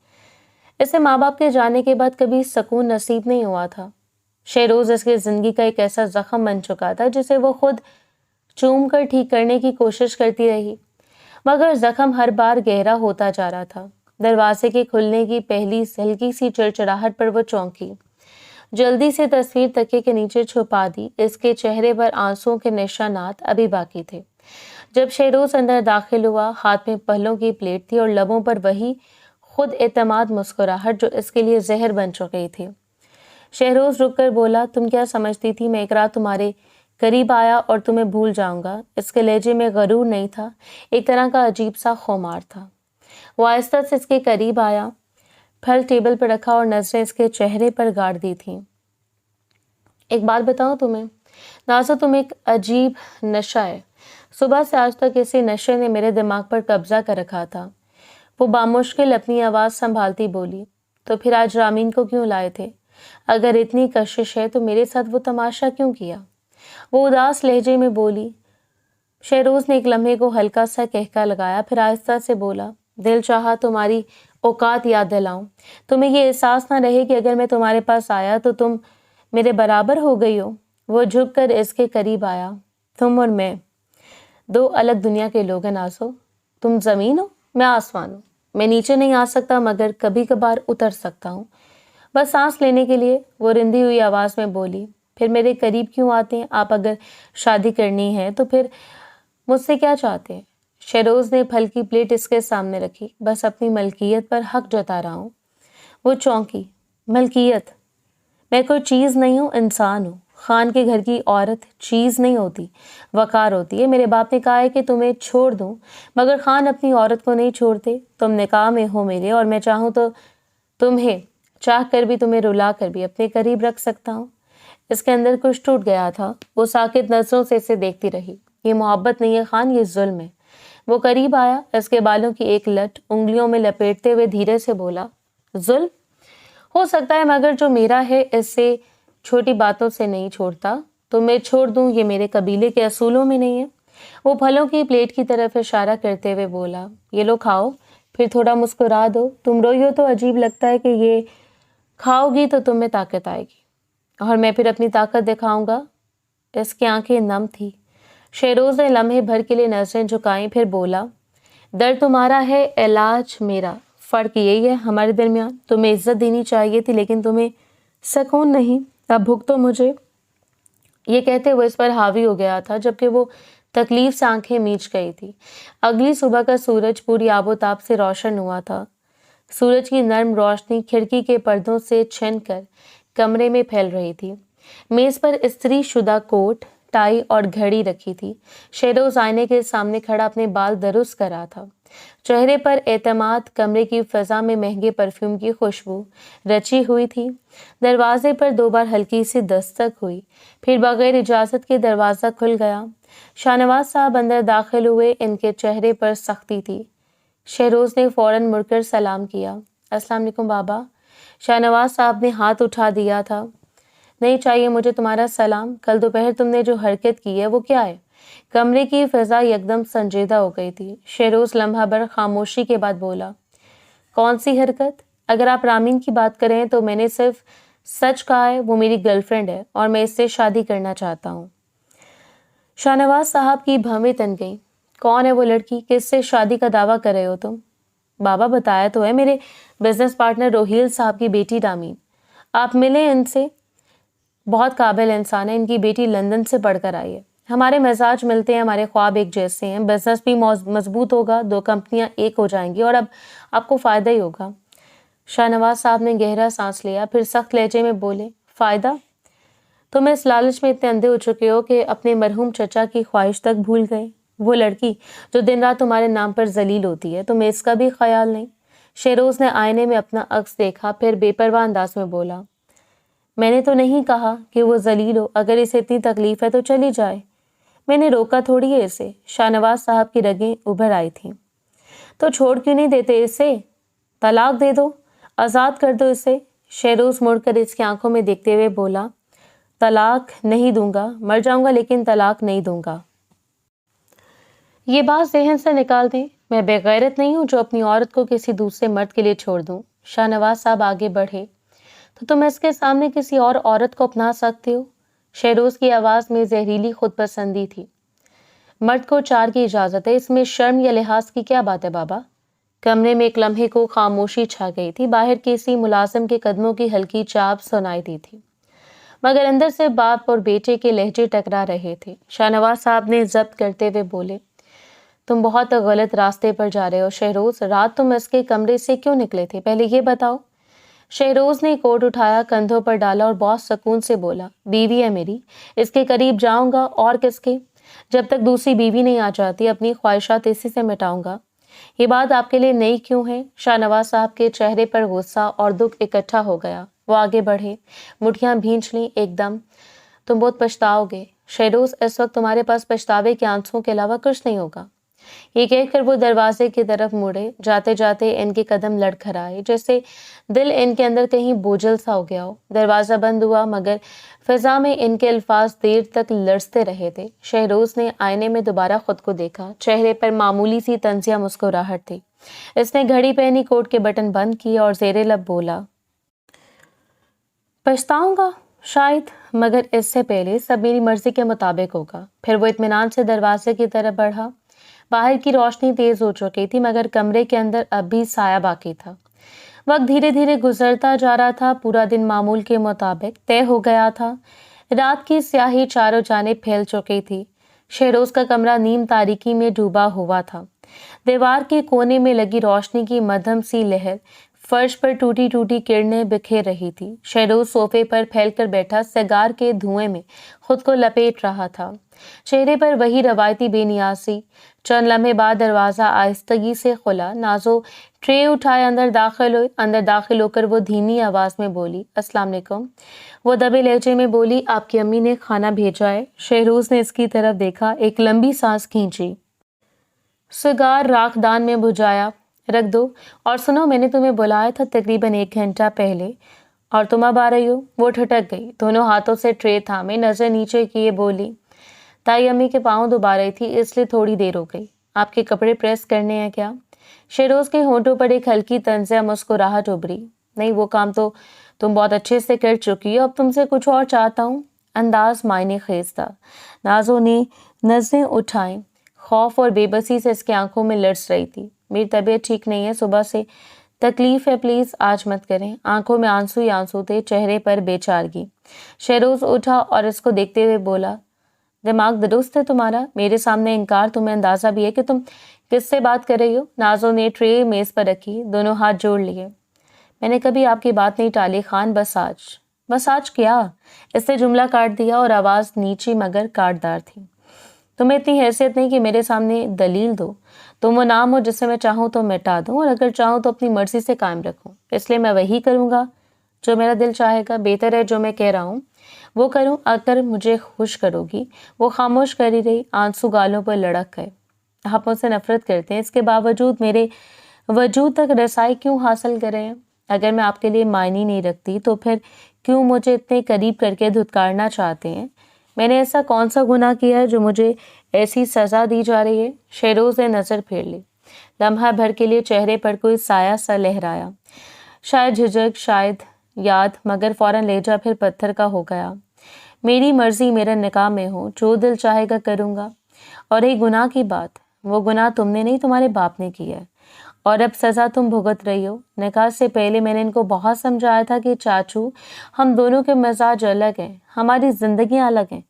इसे माँ बाप के जाने के बाद कभी सुकून नसीब नहीं हुआ था। शेरोज इसकी जिंदगी का एक ऐसा जख्म बन चुका था जिसे वो खुद चूम कर ठीक करने की कोशिश करती रही, मगर जख्म हर बार गहरा होता जा रहा था। दरवाजे के खुलने की पहली हल्की सी चिड़चिड़ाहट पर वो चौंकी। जल्दी से तस्वीर तकिए के नीचे छुपा दी। इसके चेहरे पर आंसुओं के निशानात अभी बाकी थे। जब शेरोज अंदर दाखिल हुआ, हाथ में पहलों की प्लेट थी और लबों पर वही खुद एतमाद मुस्कुराहट जो इसके लिए जहर बन चुकी थी। शेरोज रुककर बोला, तुम क्या समझती थी मैं एक रात तुम्हारे करीब आया और तुम्हें भूल जाऊंगा? इसके लहजे में गरूर नहीं था, एक तरह का अजीब सा खुमार था। वो आहिस्ता से इसके करीब आया, फल टेबल पर रखा और नजरें इसके चेहरे पर गाड़ दी थी। एक बात बताऊं तुम्हें नाज़ो, तुम एक अजीब नशा है। सुबह से आज तक इसी नशे ने मेरे दिमाग पर कब्जा कर रखा था। वो बामुश्किल अपनी आवाज संभालती बोली, तो फिर आज रामीन को क्यों लाए थे? अगर इतनी कशिश है तो मेरे साथ वो तमाशा क्यों किया? वो उदास लहजे में बोली। शेरोज ने एक लम्हे को हल्का सा कहका लगाया, फिर आहिस्ता से बोला, दिल चाहा तुम्हारी औकात याद दिलाऊं, तुम्हें ये एहसास ना रहे कि अगर मैं तुम्हारे पास आया तो तुम मेरे बराबर हो गई हो। वो झुककर इसके करीब आया। तुम और मैं दो अलग दुनिया के लोग हैं नाज़ो। तुम जमीन हो, मैं आसमान हूँ। मैं नीचे नहीं आ सकता मगर कभी कभार उतर सकता हूँ, बस सांस लेने के लिए। वो रिंधी हुई आवाज में बोली, फिर मेरे करीब क्यों आते हैं? आप अगर शादी करनी है तो फिर मुझसे क्या चाहते हैं? शेरोज ने फल की प्लेट इसके सामने रखी। बस अपनी मलकियत पर हक जता रहा हूँ। वो चौंकी। मलकियत? मैं कोई चीज़ नहीं हूँ, इंसान हूँ। खान के घर की औरत चीज़ नहीं होती, वकार होती है। मेरे बाप ने कहा है कि तुम्हें छोड़ दूँ, मगर खान अपनी औरत को नहीं छोड़ते। तुम निकाह में हो मेरे, और मैं चाहूँ तो तुम्हें चाह कर भी, तुम्हें रुला कर भी अपने करीब रख सकता हूँ। इसके अंदर कुछ टूट गया था। वो साकित नजरों से इसे देखती रही। ये मोहब्बत नहीं है खान, ये जुल्म है। वो करीब आया, इसके बालों की एक लट उंगलियों में लपेटते हुए धीरे से बोला, जुल्म हो सकता है, मगर जो मेरा है इससे छोटी बातों से नहीं छोड़ता। तो मैं छोड़ दूं, ये मेरे कबीले के असूलों में नहीं है। वो फलों की प्लेट की तरफ इशारा करते हुए बोला, ये लो खाओ, फिर थोड़ा मुस्कुरा दो। तुम रोई हो तो अजीब लगता है कि ये खाओगी तो तुम में ताकत आएगी और मैं फिर अपनी ताकत दिखाऊंगा। इसकी आंखें नम थी। शेरोज ने लम्हे भर के लिए नजरें झुकाई, फिर बोला, दर्द तुम्हारा है, इलाज मेरा। फर्क यही है हमारे दरमियान। तुम्हें इज्जत देनी चाहिए थी लेकिन तुम्हें सुकून नहीं। अब भुगतो मुझे। ये कहते हुए इस पर हावी हो गया था, जबकि वो तकलीफ से आंखें मीच गई थी। अगली सुबह का सूरज पूरी आबोताब से रोशन हुआ था। सूरज की नर्म रोशनी खिड़की के पर्दों से छिनकर कमरे में फैल रही थी। मेज पर इस्त्री शुदा कोट, टाई और घड़ी रखी थी। शेरोज आईने के सामने खड़ा अपने बाल दुरुस्त कर रहा था। चेहरे पर एतमाद। कमरे की फिजा में महंगे परफ्यूम की खुशबू रची हुई थी। दरवाजे पर 2 बार हल्की सी दस्तक हुई, फिर बगैर इजाजत के दरवाजा खुल गया। शाहनवाज साहब अंदर दाखिल हुए। इनके चेहरे पर सख्ती थी। शेरोज ने फौरन मुड़कर सलाम किया। अस्सलाम वालेकुम बाबा। शाहनवाज साहब ने हाथ उठा दिया था। नहीं चाहिए मुझे तुम्हारा सलाम। कल दोपहर तुमने जो हरकत की है वो क्या है? कमरे की फिजा एकदम संजीदा हो गई थी। शेरोज लम्हा भर खामोशी के बाद बोला, कौन सी हरकत? अगर आप रामीन की बात करें तो मैंने सिर्फ सच कहा है। वो मेरी गर्लफ्रेंड है और मैं इससे शादी करना चाहता हूँ। शाहनवाज साहब की भवें तन गई। कौन है वो लड़की? किससे शादी का दावा कर रहे हो तुम? बाबा बताया तो है, मेरे बिजनेस पार्टनर रोहील साहब की बेटी रामीन। आप मिले इनसे, बहुत काबिल इंसान है। इनकी बेटी लंदन से पढ़कर आई है। हमारे मिजाज मिलते हैं, हमारे ख्वाब एक जैसे हैं। बिजनेस भी मजबूत होगा, 2 कंपनियां एक हो जाएंगी और अब आपको फ़ायदा ही होगा। शाहनवाज साहब ने गहरा सांस लिया, फिर सख्त लहजे में बोले, फ़ायदा? तुम इस लालच में इतने अंधे हो चुके हो कि अपने मरहूम चचा की ख्वाहिश तक भूल गए। वो लड़की जो दिन रात तुम्हारे नाम पर जलील होती है, तुम्हें इसका भी ख्याल नहीं? शेरोज ने आईने में अपना अक्स देखा, फिर बेपरवाह अंदाज में बोला, मैंने तो नहीं कहा कि वो जलील हो। अगर इसे इतनी तकलीफ है तो चली जाए, मैंने रोका थोड़ी है इसे। शाहनवाज साहब की रगें उभर आई थीं। तो छोड़ क्यों नहीं देते इसे? तलाक दे दो, आज़ाद कर दो इसे। शेरोज मुड़कर इसकी आंखों में देखते हुए बोला, तलाक नहीं दूंगा, मर जाऊंगा लेकिन तलाक नहीं दूंगा। ये बात ज़हन से निकाल दें, मैं बेगैरत नहीं हूँ जो अपनी औरत को किसी दूसरे मर्द के लिए छोड़ दूँ। शाहनवाज साहब आगे बढ़े। तो तुम इसके सामने किसी और औरत को अपना सकते हो? शहरोज की आवाज में जहरीली खुदपसंदी थी। मर्द को 4 की इजाजत है, इसमें शर्म या लिहाज की क्या बात है बाबा? कमरे में एक लम्हे को खामोशी छा गई थी। बाहर किसी मुलाजिम के कदमों की हल्की चाप सुनाई दी थी, मगर अंदर से बाप और बेटे के लहजे टकरा रहे थे। शाहनवाज साहब ने जब्त करते हुए बोले, तुम बहुत गलत रास्ते पर जा रहे हो शहरोज। रात तुम इसके कमरे से क्यों निकले थे, पहले ये बताओ। शहरोज ने कोट उठाया, कंधों पर डाला और बहुत सुकून से बोला, बीवी है मेरी, इसके करीब जाऊंगा और किसके? जब तक दूसरी बीवी नहीं आ जाती अपनी ख्वाहिशात इसी से मिटाऊंगा। ये बात आपके लिए नई क्यों है? शाहनवाज साहब के चेहरे पर गुस्सा और दुख इकट्ठा हो गया। वो आगे बढ़े, मुठियां भींच ली एकदम। तुम बहुत पछताओगे शहरोज, इस वक्त तुम्हारे पास पछतावे के आंसुओं के अलावा कुछ नहीं होगा। ये कहकर वो दरवाजे की तरफ मुड़े। जाते जाते इनके कदम लड़खड़ाए, जैसे दिल इनके अंदर कहीं बोझल सा हो गया हो। दरवाजा बंद हुआ, मगर फिजा में इनके अल्फाज देर तक लड़ते रहे थे। शहरोज ने आईने में दोबारा खुद को देखा। चेहरे पर मामूली सी तंजिया मुस्कुराहट थी। इसने घड़ी पहनी, कोट के बटन बंद किए और जेरे लब बोला, पछताऊंगा शायद, मगर इससे पहले सब मेरी मर्जी के मुताबिक होगा। फिर वो इत्मीनान से दरवाजे की तरफ बढ़ा। बाहर की रोशनी तेज हो चुकी थी, मगर कमरे के अंदर अब भी साया बाकी था। वक्त धीरे धीरे गुजरता जा रहा था। पूरा दिन मामूल के मुताबिक तय हो गया था। रात की स्याही चारों जानिब फैल चुकी थी। शहरोज का कमरा नीम तारीकी में डूबा हुआ था। दीवार के कोने में लगी रोशनी की मध्यम सी लहर फर्श पर टूटी टूटी किरणें बिखेर रही थी। शहरोज सोफे पर फैलकर बैठा सिगार के धुएं में खुद को लपेट रहा था। चेहरे पर वही रवायती बेनियाजी। चंद लम्हे बाद दरवाजा आहिस्तगी से खुला। नाजो ट्रे उठाए अंदर दाखिल होकर वो धीमी आवाज में बोली, अस्सलाम वालेकुम। वो दबे लहजे में बोली, आपकी अम्मी ने खाना भेजा है। शहरोज ने इसकी तरफ देखा, एक लंबी सांस खींची, सिगार राखदान में बुझाया, रख दो। और सुनो, मैंने तुम्हें बुलाया था तकरीबन 1 घंटा पहले और तुम अब आ रही हो। वो ठिठक गई, दोनों हाथों से ट्रे थामे नजर नीचे किए बोली, ताई अम्मी के पाँव दुबा रही थी इसलिए थोड़ी देर हो गई। आपके कपड़े प्रेस करने हैं क्या? शहरोज के होंठों पर एक हल्की तंजिया मुस्कुराहट उभरी। नहीं, वो काम तो तुम बहुत अच्छे से कर चुकी हो, अब तुमसे कुछ और चाहता हूँ। अंदाज मायने खेज था। नाजो ने नजरें उठाई, खौफ और बेबसी से इसकी आंखों में लर्ज रही थी। मेरी तबीयत ठीक नहीं है, सुबह से तकलीफ है, प्लीज आज मत करें। आंखों में आंसू ही आंसू थे, चेहरे पर बेचारगी। शहरोज उठा और इसको देखते हुए बोला, दिमाग दुरुस्त है तुम्हारा? मेरे सामने इनकार, तुम्हें अंदाजा भी है कि तुम किससे बात कर रही हो? नाजो ने ट्रे मेज पर रखी, दोनों हाथ जोड़ लिए। मैंने कभी आपकी बात नहीं टाली खान, बस आज क्या? इससे जुमला काट दिया और आवाज नीची मगर काटदार थी। तुम्हें इतनी हैसियत नहीं कि मेरे सामने दलील दो। तुम वो नाम हो जिसे मैं चाहूँ तो मिटा दूं और अगर चाहूँ तो अपनी मर्जी से कायम रखूं। इसलिए मैं वही करूंगा जो मेरा दिल चाहेगा। बेहतर है जो मैं कह रहा हूँ वो करूं, अगर मुझे खुश करोगी। वो खामोश करी रही, आंसू गालों पर लड़क गए। आप मुझसे नफरत करते हैं, इसके बावजूद मेरे वजूद तक रसाई क्यों हासिल कर रहे हैं? अगर मैं आपके लिए मायने नहीं रखती तो फिर क्यों मुझे इतने करीब करके धुतकारना चाहते हैं? मैंने ऐसा कौन सा गुनाह किया है जो मुझे ऐसी सजा दी जा रही है? शहरोज ने नजर फेर ली। लम्हा भर के लिए चेहरे पर कोई साया सा लहराया, शायद झिझक, शायद याद, मगर फौरन लहजा फिर पत्थर का हो गया। मेरी मर्जी, मेरा निकाह में हो, जो दिल चाहेगा करूंगा। और एक गुनाह की बात, वो गुनाह तुमने नहीं तुम्हारे बाप ने किया है और अब सजा तुम भुगत रही हो। निकाह से पहले मैंने इनको बहुत समझाया था कि चाचू, हम दोनों के मिजाज अलग हैं, हमारी जिंदगियां अलग हैं,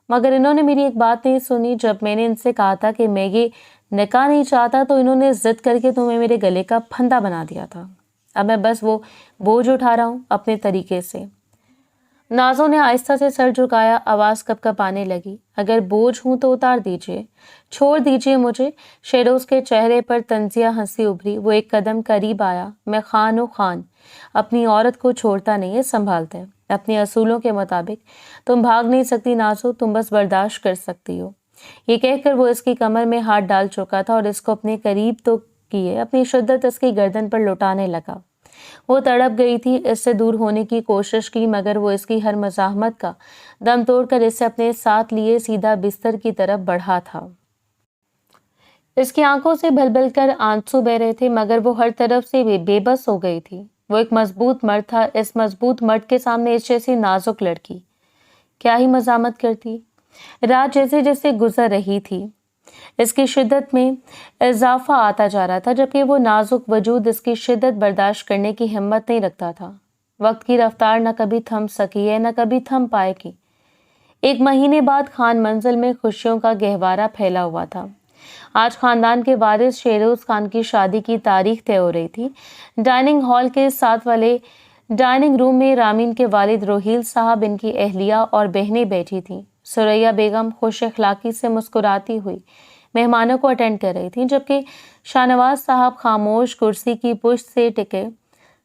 मगर इन्होंने मेरी एक बात नहीं सुनी। जब मैंने इनसे कहा था कि मैं ये निकाह नहीं चाहता तो इन्होंने जिद करके तुम्हें मेरे गले का फंदा बना दिया था। अब मैं बस वो बोझ उठा रहा हूँ अपने तरीके से। नाजो ने आहिस्ता से सर झुकाया, आवाज कपकपाने लगी। अगर बोझ हूं तो उतार दीजिए, छोड़ दीजिए मुझे। शहरोज के चेहरे पर तंजिया हंसी उभरी। वो एक कदम करीब आया। मैं खान हूँ खान, अपनी औरत को छोड़ता नहीं है, संभालता है अपने असूलों के मुताबिक। तुम भाग नहीं सकती नाजो, तुम बस बर्दाश्त कर सकती हो। ये कहकर वो इसकी कमर में हाथ डाल चुका था और इसको अपने करीब तो किए अपनी शिद्दत इसकी गर्दन पर लुटाने लगा। وہ تڑپ گئی تھی، اس سے دور ہونے کی کوشش کی مگر وہ اس کی ہر مزاحمت کا دم توڑ کر اسے اپنے ساتھ لیے سیدھا بستر کی طرف بڑھا تھا۔ اس کی آنکھوں سے بھل بھل کر آنسو بہ رہے تھے مگر وہ ہر طرف سے بے بس ہو گئی تھی۔ وہ ایک مضبوط مرد تھا، اس مضبوط مرد کے سامنے اس جیسی نازک لڑکی کیا ہی مزاحمت کرتی۔ رات جیسے جیسے گزر رہی تھی اس کی شدت میں اضافہ آتا جا رہا تھا، جبکہ وہ نازک وجود اس کی شدت برداشت کرنے کی ہمت نہیں رکھتا تھا۔ وقت کی رفتار نہ کبھی تھم سکی ہے نہ کبھی تھم پائے گی۔ 1 مہینے بعد خان منزل میں خوشیوں کا گہوارہ پھیلا ہوا تھا۔ آج خاندان کے وارث شیروز خان کی شادی کی تاریخ طے ہو رہی تھی۔ ڈائننگ ہال کے ساتھ والے ڈائننگ روم میں رامین کے والد روہیل صاحب، ان کی اہلیہ اور بہنیں بیٹھی تھیں۔ سریا بیگم خوش اخلاقی سے مسکراتی ہوئی مہمانوں کو اٹینڈ کر رہی تھیں، جبکہ شاہنواز صاحب خاموش کرسی کی پشت سے ٹکے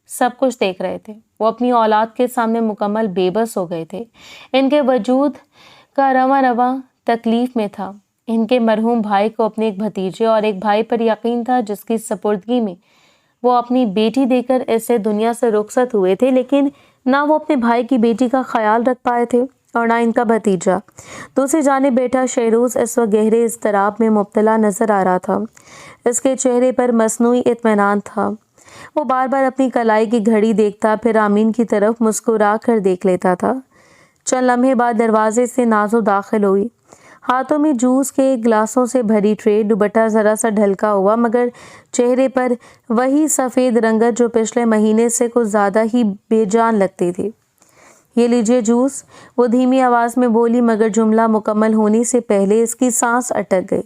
سب کچھ دیکھ رہے تھے۔ وہ اپنی اولاد کے سامنے مکمل بے بس ہو گئے تھے۔ ان کے وجود کا رواں رواں تکلیف میں تھا۔ ان کے مرحوم بھائی کو اپنے ایک بھتیجے اور ایک بھائی پر یقین تھا جس کی سپردگی میں وہ اپنی بیٹی دے کر اسے دنیا سے رخصت ہوئے تھے، لیکن نہ وہ اپنے بھائی کی بیٹی کا خیال رکھ پائے تھے اور نہ ان کا بھتیجا۔ دوسری جانب بیٹا شیروز اس وقت گہرے اضطراب میں مبتلا نظر آ رہا تھا۔ اس کے چہرے پر مصنوعی اطمینان تھا۔ وہ بار بار اپنی کلائی کی گھڑی دیکھتا، پھر رامین کی طرف مسکرا کر دیکھ لیتا تھا۔ چند لمحے بعد دروازے سے نازو داخل ہوئی، ہاتھوں میں جوس کے گلاسوں سے بھری ٹرے، دوپٹہ ذرا سا ڈھلکا ہوا مگر چہرے پر وہی سفید رنگت جو پچھلے مہینے سے کچھ زیادہ ہی بے جان لگتی تھی۔ یہ لیجئے جوس، وہ دھیمی آواز میں بولی مگر جملہ مکمل ہونے سے پہلے اس کی سانس اٹک گئی۔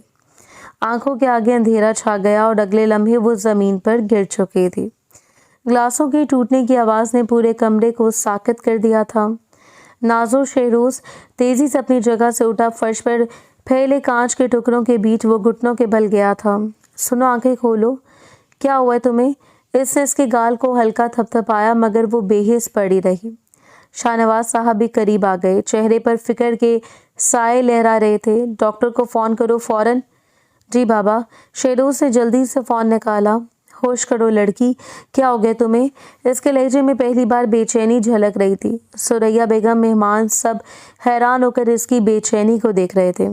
آنکھوں کے آگے اندھیرا چھا گیا اور اگلے لمحے وہ زمین پر گر چکی تھی۔ گلاسوں کے ٹوٹنے کی آواز نے پورے کمرے کو ساکت کر دیا تھا۔ نازو شیروز تیزی سے اپنی جگہ سے اٹھا، فرش پر پھیلے کانچ کے ٹکڑوں کے بیچ وہ گھٹنوں کے بل گیا تھا۔ سنو، آنکھیں کھولو، کیا ہوا ہے تمہیں؟ اس نے اس کے گال کو ہلکا تھپ تھپایا مگر وہ بے حس پڑی رہی۔ شاہنواز صاحب بھی قریب آ گئے، چہرے پر فکر کے سائے لہرا رہے تھے۔ ڈاکٹر کو فون کرو فوراً۔ جی بابا۔ شیروز نے جلدی سے فون نکالا۔ ہوش کرو لڑکی، کیا ہو گیا تمہیں؟ اس کے لہجے میں پہلی بار بے چینی جھلک رہی تھی۔ سریا بیگم، مہمان سب حیران ہو کر اس کی بے چینی کو دیکھ رہے تھے۔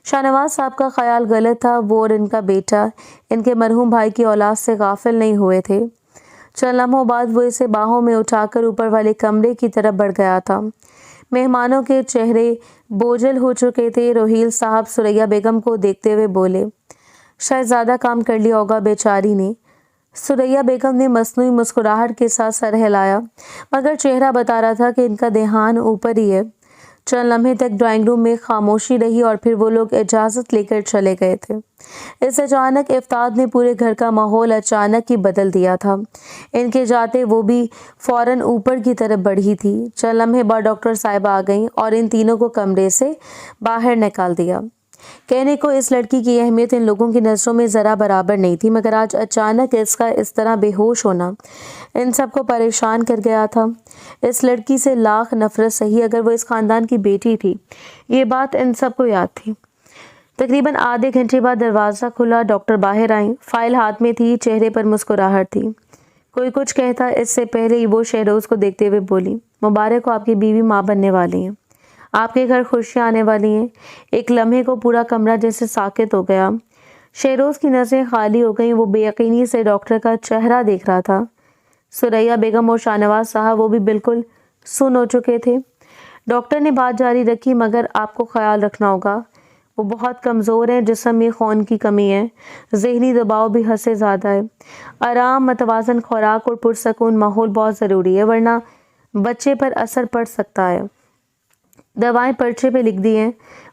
شاہنواز صاحب کا خیال غلط تھا، وہ اور ان کا بیٹا ان کے مرحوم بھائی کی اولاد سے غافل نہیں ہوئے تھے۔ چند لمحوں بعد وہ اسے باہوں میں اٹھا کر اوپر والے کمرے کی طرف بڑھ گیا تھا۔ مہمانوں کے چہرے بوجھل ہو چکے تھے۔ روہیل صاحب سریا بیگم کو دیکھتے ہوئے بولے، شاید زیادہ کام کر لیا ہوگا بیچاری نے۔ سریا بیگم نے مصنوعی مسکراہٹ کے ساتھ سر ہلایا مگر چہرہ بتا رہا تھا کہ ان کا دھیان اوپر ہی ہے۔ چند لمحے تک ڈرائنگ روم میں خاموشی رہی اور پھر وہ لوگ اجازت لے کر چلے گئے تھے۔ اس اچانک افتاد نے پورے گھر کا ماحول اچانک ہی بدل دیا تھا۔ ان کے جاتے وہ بھی فوراً اوپر کی طرف بڑھی تھی۔ چند لمحے بعد ڈاکٹر صاحبہ آ گئیں اور ان تینوں کو کمرے سے باہر نکال دیا۔ کہنے کو اس لڑکی کی اہمیت ان لوگوں کی نظروں میں ذرا برابر نہیں تھی مگر آج اچانک اس کا اس طرح بے ہوش ہونا ان سب کو پریشان کر گیا تھا۔ اس لڑکی سے لاکھ نفرت سہی اگر وہ اس خاندان کی بیٹی تھی، یہ بات ان سب کو یاد تھی۔ تقریباً آدھے گھنٹے بعد دروازہ کھلا، ڈاکٹر باہر آئیں، فائل ہاتھ میں تھی، چہرے پر مسکراہٹ تھی۔ کوئی کچھ کہتا اس سے پہلے ہی وہ شہروز کو دیکھتے ہوئے بولی، مبارک ہو، آپ کی بیوی ماں بننے والی ہیں، آپ کے گھر خوشیاں آنے والی ہیں۔ ایک لمحے کو پورا کمرہ جیسے ساکت ہو گیا۔ شہروز کی نظریں خالی ہو گئیں، وہ بے یقینی سے ڈاکٹر کا چہرہ دیکھ رہا تھا۔ سریا بیگم اور شاہنواز صاحب وہ بھی بالکل سن ہو چکے تھے۔ ڈاکٹر نے بات جاری رکھی، مگر آپ کو خیال رکھنا ہوگا، وہ بہت کمزور ہیں، جسم میں خون کی کمی ہے، ذہنی دباؤ بھی حد سے زیادہ ہے۔ آرام، متوازن خوراک اور پرسکون ماحول بہت ضروری ہے ورنہ بچے پر اثر پڑ سکتا ہے۔ دوائیں پرچے پہ لکھ دی ہیں،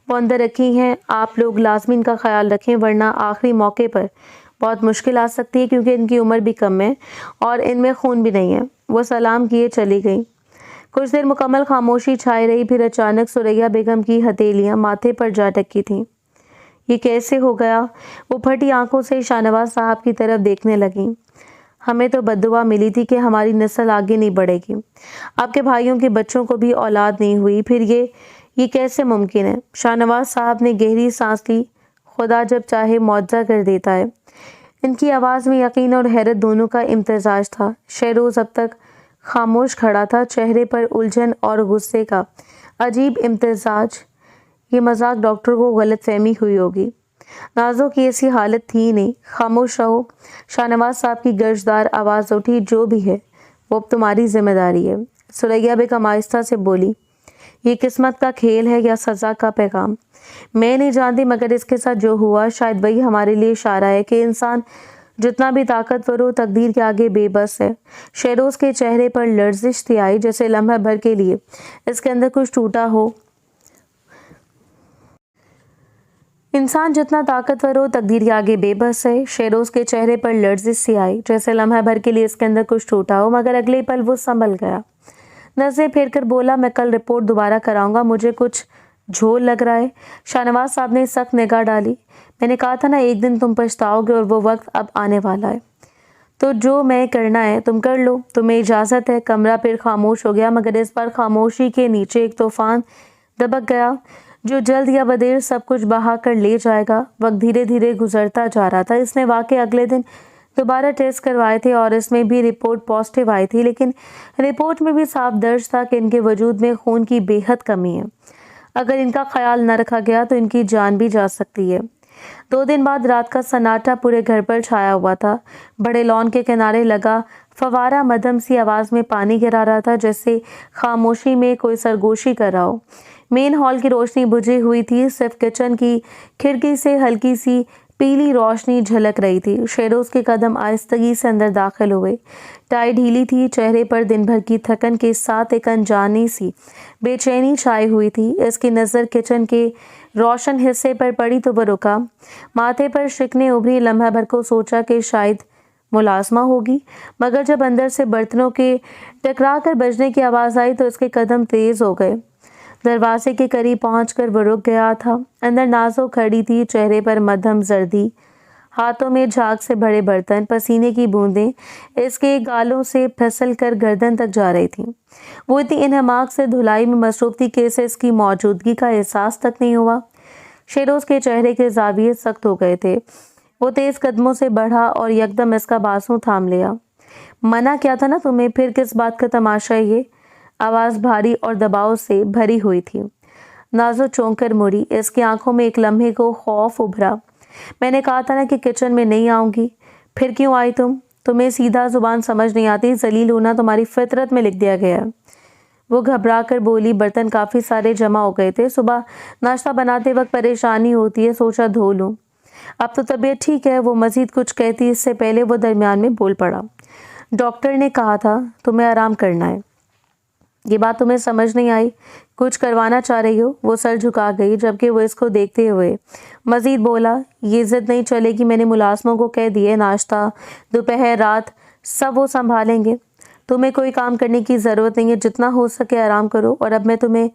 وہ اندر رکھی ہیں، آپ لوگ لازمی ان کا خیال رکھیں ورنہ آخری موقع پر بہت مشکل آ سکتی ہے کیونکہ ان کی عمر بھی کم ہے اور ان میں خون بھی نہیں ہے۔ وہ سلام کیے چلی گئی۔ کچھ دیر مکمل خاموشی چھائی رہی، پھر اچانک سریا بیگم کی ہتھیلیاں ماتھے پر جا ٹکی تھیں۔ یہ کیسے ہو گیا؟ وہ پھٹی آنکھوں سے شاہنواز صاحب کی طرف دیکھنے لگیں۔ ہمیں تو بددعا ملی تھی کہ ہماری نسل آگے نہیں بڑھے گی، آپ کے بھائیوں کے بچوں کو بھی اولاد نہیں ہوئی، پھر یہ کیسے ممکن ہے؟ شاہنواز صاحب نے گہری سانس لی، خدا جب چاہے معجزہ کر دیتا ہے۔ ان کی آواز میں یقین اور حیرت دونوں کا امتزاج تھا۔ شہروز اب تک خاموش کھڑا تھا، چہرے پر الجھن اور غصے کا عجیب امتزاج۔ یہ مذاق ڈاکٹر کو غلط فہمی ہوئی ہوگی۔ نازو کی ایسی حالت تھی نہیں۔ خاموش رہو۔ شاہنواز صاحب کی گرجدار آواز اٹھی، جو بھی ہے وہ اب تمہاری ذمہ داری ہے۔ ثریا بیگم آہستہ سے بولی، یہ قسمت کا کھیل ہے یا سزا کا پیغام؟ میں نہیں جانتی، مگر اس کے ساتھ جو ہوا شاید وہی ہمارے لیے اشارہ ہے کہ انسان جتنا بھی طاقتور ہو تقدیر کے آگے بے بس ہے۔ شہروز کے چہرے پر لرزش سی آئی، جیسے لمحہ بھر کے لیے اس کے اندر کچھ ٹوٹا ہو۔ انسان جتنا طاقتور ہو تقدیر کے آگے بے بس ہے۔ شہروز کے چہرے پر لرزش سی آئی، جیسے لمحہ بھر کے لیے اس کے اندر کچھ ٹوٹا ہو، مگر اگلے پل وہ سنبھل گیا۔ نظریں پھیر کر بولا، میں کل رپورٹ دوبارہ کراؤں گا، مجھے کچھ جھول لگ رہا ہے۔ شاہنواز صاحب نے سخت نگاہ ڈالی۔ میں نے کہا تھا نا، ایک دن تم پچھتاؤ گے اور وہ وقت اب آنے والا ہے۔ تو جو میں کرنا ہے تم کر لو، تمہیں اجازت ہے۔ کمرہ پھر خاموش ہو گیا، مگر اس بار خاموشی کے نیچے ایک طوفان دبک گیا جو جلد یا بدیر سب کچھ بہا کر لے جائے گا۔ وقت دھیرے دھیرے گزرتا جا رہا تھا۔ اس نے واقعی اگلے دن دوبارہ ٹیسٹ کروائے تھے اور اس میں بھی رپورٹ پازیٹیو آئی تھی، لیکن رپورٹ میں بھی صاف درج تھا کہ ان کے وجود میں خون کی بے حد کمی ہے۔ اگر ان کا خیال نہ رکھا گیا تو ان کی جان بھی جا سکتی ہے۔ 2 دن بعد رات کا سناٹا پورے گھر پر چھایا ہوا تھا۔ بڑے لان کے کنارے لگا فوارہ مدھم سی آواز میں پانی گرا رہا تھا، جیسے خاموشی میں کوئی سرگوشی کر رہا ہو۔ مین ہال کی روشنی بجھی ہوئی تھی، صرف کچن کی کھڑکی سے ہلکی سی پیلی روشنی جھلک رہی تھی۔ شہروز کے قدم آہستگی سے اندر داخل ہوئے۔ ٹائی ڈھیلی تھی، چہرے پر دن بھر کی تھکن کے ساتھ ایک انجانی سی بے چینی چھائی ہوئی تھی۔ اس کی نظر کچن کے روشن حصے پر پڑی تو وہ رکا۔ ماتھے پر شکنیں ابھری۔ لمحہ بھر کو سوچا کہ شاید ملازمہ ہوگی، مگر جب اندر سے برتنوں کے ٹکرا کر بجنے کی آواز آئی تو اس کے قدم تیز ہو گئے۔ دروازے کے قریب پہنچ کر وہ رک گیا تھا۔ اندر نازو کھڑی تھی، چہرے پر مدھم زردی، ہاتھوں میں جھاگ سے بھرے برتن، پسینے کی بوندیں اس کے گالوں سے پھسل کر گردن تک جا رہی تھیں۔ وہ اتنی انہماک سے دھلائی میں مصروف تھی کہ اسے اس کی موجودگی کا احساس تک نہیں ہوا۔ شہروز کے چہرے کے زاویے سخت ہو گئے تھے۔ وہ تیز قدموں سے بڑھا اور یکدم اس کا بازو تھام لیا۔ منع کیا تھا نا تمہیں، پھر کس بات کا تماشا یہ؟ آواز بھاری اور دباؤ سے بھری ہوئی تھی۔ نازو چونک کر مڑی۔ اس کی آنکھوں میں ایک لمحے کو خوف ابھرا۔ میں نے کہا تھا نا کہ کچن میں نہیں آؤں گی، پھر کیوں آئی تم؟ تمہیں سیدھا زبان سمجھ نہیں آتی، ذلیل ہونا تمہاری فطرت میں لکھ دیا گیا ہے۔ وہ گھبرا کر بولی، برتن کافی سارے جمع ہو گئے تھے، صبح ناشتہ بناتے وقت پریشانی ہوتی ہے، سوچا دھو لوں۔ اب تو طبیعت ٹھیک ہے۔ وہ مزید کچھ کہتی اس سے پہلے وہ درمیان میں بول پڑا، ڈاکٹر نے کہا تھا تمہیں آرام کرنا ہے۔ یہ بات تمہیں سمجھ نہیں آئی؟ کچھ کروانا چاہ رہی ہو؟ وہ سر جھکا گئی، جبکہ وہ اس کو دیکھتے ہوئے مزید بولا، یہ ضد نہیں چلے گی، میں نے ملازموں کو کہہ دیے، ناشتہ دوپہر رات سب وہ سنبھالیں گے، تمہیں کوئی کام کرنے کی ضرورت نہیں ہے، جتنا ہو سکے آرام کرو۔ اور اب میں تمہیں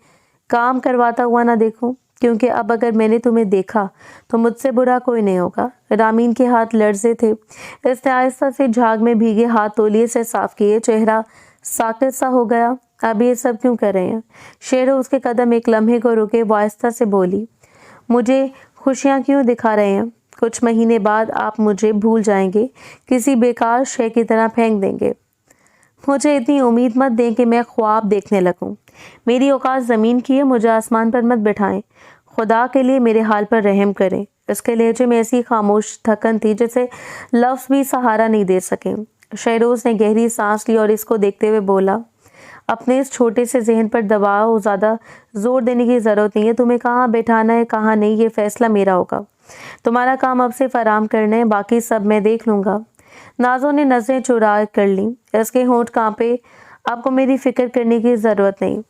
کام کرواتا ہوا نہ دیکھوں، کیونکہ اب اگر میں نے تمہیں دیکھا تو مجھ سے برا کوئی نہیں ہوگا۔ رامین کے ہاتھ لرزے تھے۔ اس نے آہستہ سے جھاگ میں بھیگے ہاتھ تولیے سے صاف کیے، چہرہ ساکت سا ہو گیا۔ اب یہ سب کیوں کر رہے ہیں؟ شہرو اس کے قدم ایک لمحے کو رکے۔ وہ آہستہ سے بولی، مجھے خوشیاں کیوں دکھا رہے ہیں؟ کچھ مہینے بعد آپ مجھے بھول جائیں گے، کسی بیکار شے کی طرح پھینک دیں گے۔ مجھے اتنی امید مت دیں کہ میں خواب دیکھنے لگوں۔ میری اوقات زمین کی ہے، مجھے آسمان پر مت بٹھائیں۔ خدا کے لیے میرے حال پر رحم کریں۔ اس کے لہجے میں ایسی خاموش تھکن تھی جسے لفظ بھی سہارا نہیں دے سکے۔ شہروز نے گہری سانس لی اور اس کو دیکھتے ہوئے بولا، اپنے اس چھوٹے سے ذہن پر دباؤ، زیادہ زور دینے کی ضرورت نہیں ہے۔ تمہیں کہاں بیٹھانا ہے کہاں نہیں، یہ فیصلہ میرا ہوگا۔ تمہارا کام اب سے آرام کرنا ہے، باقی سب میں دیکھ لوں گا۔ نازو نے نظریں چرا کر لیں، اس کے ہونٹ کانپے۔ آپ کو میری فکر کرنے کی ضرورت نہیں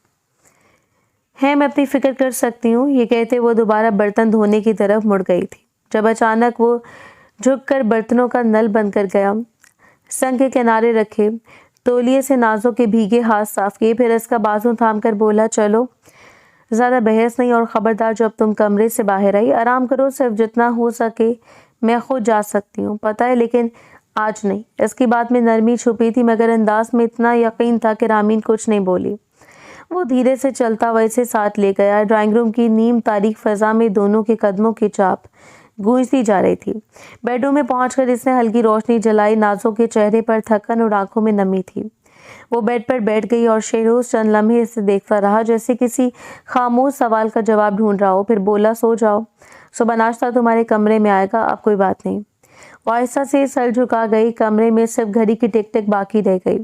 ہے، میں اپنی فکر کر سکتی ہوں۔ یہ کہتے وہ دوبارہ برتن دھونے کی طرف مڑ گئی تھی، جب اچانک وہ جھک کر برتنوں کا نل بند کر گیا، سنگ کے کنارے رکھے، تولیے سے نازو کے بھیگے ہاتھ صاف کیے، پھر اس کا بازو تھام کر بولا، چلو زیادہ بحث نہیں، اور خبردار جب تم کمرے سے باہر آئی آرام کرو، صرف جتنا ہو سکے میں خود جا سکتی ہوں، پتہ ہے، لیکن آج نہیں۔ اس کی بات میں نرمی چھپی تھی، مگر انداز میں اتنا یقین تھا کہ رامین کچھ نہیں بولی۔ وہ دھیرے سے چلتا ہوا اسے ساتھ لے گیا۔ ڈرائنگ روم کی نیم تاریک فضا میں دونوں کے قدموں کی چاپ गूंजती जा रही थी। बेडरूम में पहुंचकर इसने हल्की रोशनी जलाई। नाज़ो के चेहरे पर थकन और आंखों में नमी थी। वो बेड पर बैठ गई और शेरोज चंद लम्हे इसे देखता रहा, जैसे किसी खामोश सवाल का जवाब ढूंढ रहा हो। फिर बोला, सो जाओ, सुबह नाश्ता तुम्हारे कमरे में आएगा, अब कोई बात नहीं। वो आहिस्ता से सर झुका गई। कमरे में सिर्फ घड़ी की टिक टिक बाकी रह गई।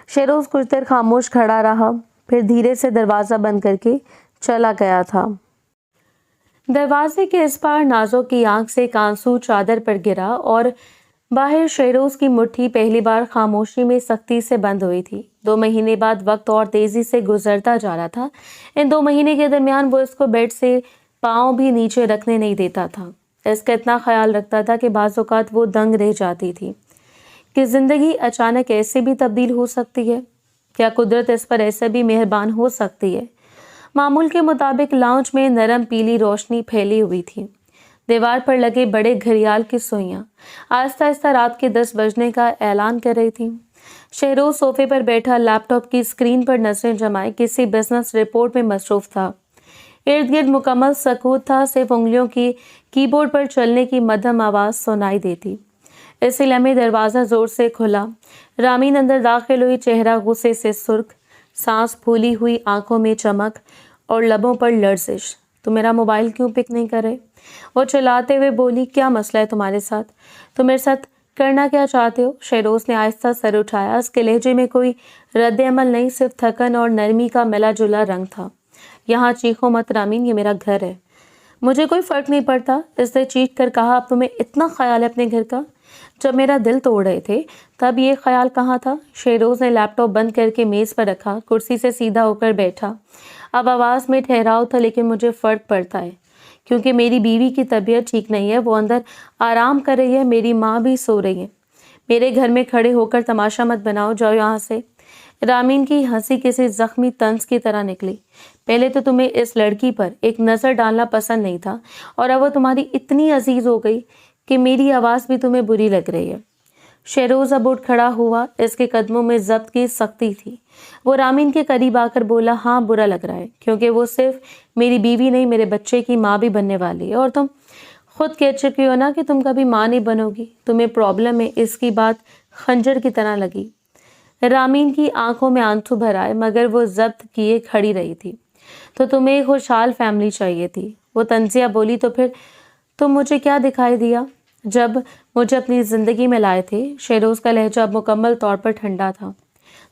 शेरोज कुछ देर खामोश खड़ा रहा, फिर धीरे से दरवाजा बंद करके चला गया था। दरवाजे के इस पार नाज़ो की आंख से एक आंसू चादर पर गिरा और बाहर शेरोज की मुट्ठी पहली बार खामोशी में सख्ती से बंद हुई थी। 2 महीने बाद वक्त और तेजी से गुजरता जा रहा था। इन 2 महीने के दरमियान वो इसको बेड से पाँव भी नीचे रखने नहीं देता था। इसका इतना ख्याल रखता था कि बाज़ औक़ात वो दंग रह जाती थी कि ज़िंदगी अचानक ऐसे भी तब्दील हो सकती है। क्या कुदरत इस पर ऐसे भी मेहरबान हो सकती है। मामूल के मुताबिक लाउंज में नरम पीली रोशनी फैली हुई थी। दीवार पर लगे बड़े घड़ियाल की सुइयां आहिस्ता आहिस्ता रात के 10 बजने का ऐलान कर रही थी। शेरोज सोफे पर बैठा लैपटॉप की स्क्रीन पर नजरें जमाए किसी बिजनेस रिपोर्ट में मसरूफ था। इर्द गिर्द मुकम्मल सकूत था, सिर्फ उंगलियों की कीबोर्ड पर चलने की मध्यम आवाज सुनाई देती। इसी लम्हे दरवाज़ा जोर से खुला। रामीन अंदर दाखिल हुई, चेहरा गुस्से से सुर्ख, सांस फूली हुई, आंखों में चमक और लबों पर लर्जिश। तुम मेरा मोबाइल क्यों पिक नहीं कर रहे? वो चिल्लाते हुए बोली, क्या मसला है तुम्हारे साथ? तुम मेरे साथ करना क्या चाहते हो? शेरोज ने आहिस्ता सर उठाया। उसके लहजे में कोई रद्द अमल नहीं, सिर्फ थकन और नरमी का मिला जुला रंग था। यहाँ चीखो मत रामीन, ये मेरा घर है। मुझे कोई फर्क नहीं पड़ता, इसने चीख कर कहा। अब तुम्हें इतना ख्याल है अपने घर का? जब मेरा दिल तोड़ रहे थे तब ये ख्याल कहाँ था? शेरोज ने लैपटॉप बंद करके मेज पर रखा, कुर्सी से सीधा होकर बैठा। अब आवाज में ठहराव था, लेकिन मुझे फर्क पड़ता है क्योंकि मेरी बीवी की तबीयत ठीक नहीं है, वो अंदर आराम कर रही है, मेरी माँ भी सो रही है। मेरे घर में खड़े होकर तमाशा मत बनाओ, जाओ यहाँ से। रामीन की हंसी किसी जख्मी तंज की तरह निकली। पहले तो तुम्हें इस लड़की पर एक नज़र डालना पसंद नहीं था और अब वो तुम्हारी इतनी अजीज हो गई कि मेरी आवाज़ भी तुम्हें बुरी लग रही है। शेरोज अब उठ खड़ा हुआ, इसके कदमों में जब्त की सख्ती थी। वो रामीन के करीब आकर बोला, हाँ बुरा लग रहा है क्योंकि वो सिर्फ मेरी बीवी नहीं, मेरे बच्चे की माँ भी बनने वाली है और तुम खुद कह चुकी हो ना कि तुम कभी माँ नहीं बनोगी। तुम्हें प्रॉब्लम है, इसकी बात खंजर की तरह लगी। रामीन की आंखों में आंसू भर आए, मगर वो जब्त किए खड़ी रही थी। तो तुम्हें एक खुशहाल फैमिली चाहिए थी, वो तंजिया बोली। तो फिर तुम मुझे क्या दिखाई दिया जब मुझे अपनी ज़िंदगी में लाए थे? शेरोज का लहजा अब मुकम्मल तौर पर ठंडा था।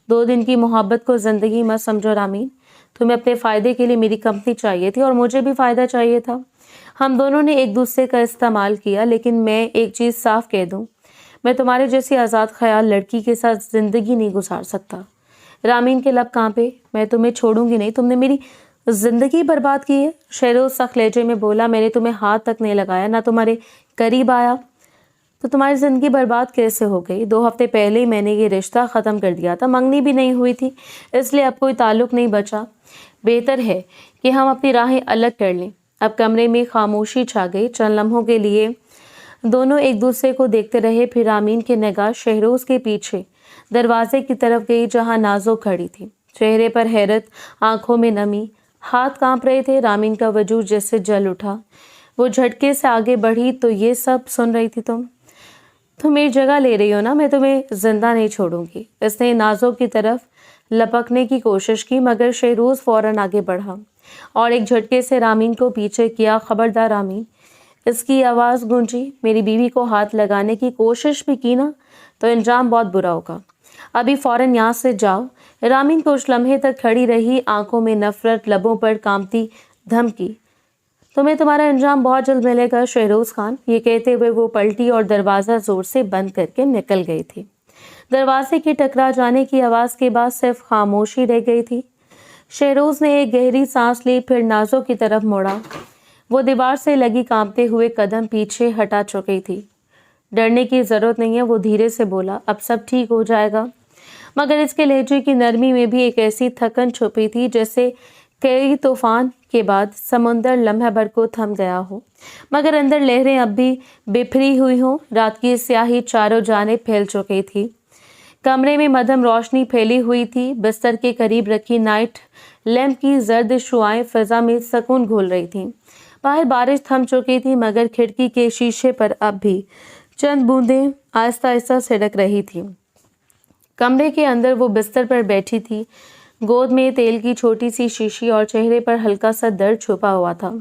2 दिन की मोहब्बत को ज़िंदगी मत समझो रामीन। तुम्हें अपने फ़ायदे के लिए मेरी कंपनी चाहिए थी और मुझे भी फ़ायदा चाहिए था। हम दोनों ने एक दूसरे का इस्तेमाल किया, लेकिन मैं एक चीज़ साफ कह दूँ, मैं तुम्हारे जैसी आज़ाद ख्याल लड़की के साथ ज़िंदगी नहीं गुजार सकता। रामीन के लब कांपे। मैं तुम्हें छोड़ूंगी नहीं, तुमने मेरी ज़िंदगी बर्बाद की है। शेरोज सख्त लहजे में बोला, मैंने तुम्हें हाथ तक नहीं लगाया, ना तुम्हारे करीब आया, तो तुम्हारी ज़िंदगी बर्बाद कैसे हो गई? 2 हफ्ते पहले ही मैंने ये रिश्ता ख़त्म कर दिया था, मंगनी भी नहीं हुई थी, इसलिए अब कोई ताल्लुक़ नहीं बचा। बेहतर है कि हम अपनी राहें अलग कर लें। अब कमरे में खामोशी छा गई। चंद लम्हों के लिए दोनों एक दूसरे को देखते रहे। फिर रामीन की निगाह शेरोज के पीछे दरवाजे की तरफ गई, जहाँ नाज़ो खड़ी थी। चेहरे पर हैरत, आंखों में नमी, हाथ कांप रहे थे। रामीन का वजूद जैसे जल उठा। वो झटके से आगे बढ़ी। तो ये सब सुन रही थी तुम मेरी जगह ले रही हो ना? मैं तुम्हें जिंदा नहीं छोड़ूंगी। इसने नाज़ो की तरफ लपकने की कोशिश की, मगर शेरोज फौरन आगे बढ़ा और एक झटके से रामीन को पीछे किया। खबरदार रामीन, इसकी आवाज़ गूंजी। मेरी बीवी को हाथ लगाने की कोशिश भी की ना तो अंजाम बहुत बुरा होगा। अभी फौरन यहाँ से जाओ। रामीन कुछ लम्हे तक खड़ी रही, आंखों में नफरत, लबों पर कांपती धमकी। तुम्हें तुम्हारा अंजाम बहुत जल्द मिलेगा शेरोज खान। ये कहते हुए वो पलटी और दरवाज़ा जोर से बंद करके निकल गई थी। दरवाजे के टकरा जाने की आवाज़ के बाद सिर्फ खामोशी रह गई थी। शेरोज ने एक गहरी सांस ली, फिर नाज़ो की तरफ मुड़ा। वो दीवार से लगी कांपते हुए कदम पीछे हटा चुकी थी। डरने की ज़रूरत नहीं है, वो धीरे से बोला, अब सब ठीक हो जाएगा। मगर इसके लहजे की नरमी में भी एक ऐसी थकन छुपी थी जैसे कई तूफान के बाद समुंदर लम्हे भर को थम गया हो, मगर अंदर लहरें अब भी बिखरी हुई हों। रात की स्याही चारों जानिब फैल चुकी थी। कमरे में मध्यम रोशनी फैली हुई थी। बिस्तर के करीब रखी नाइट लैंप की जर्द शुआएं फिजा में सुकून घोल रही थीं, बाहर बारिश थम चुकी थी, मगर खिड़की के शीशे पर अब भी चंद बूंदें आहिस्ता आहिस्ता सिड़क रही थी। कमरे के अंदर वो बिस्तर पर बैठी थी, गोद में तेल की छोटी सी शीशी और चेहरे पर हल्का सा दर्द छुपा हुआ था।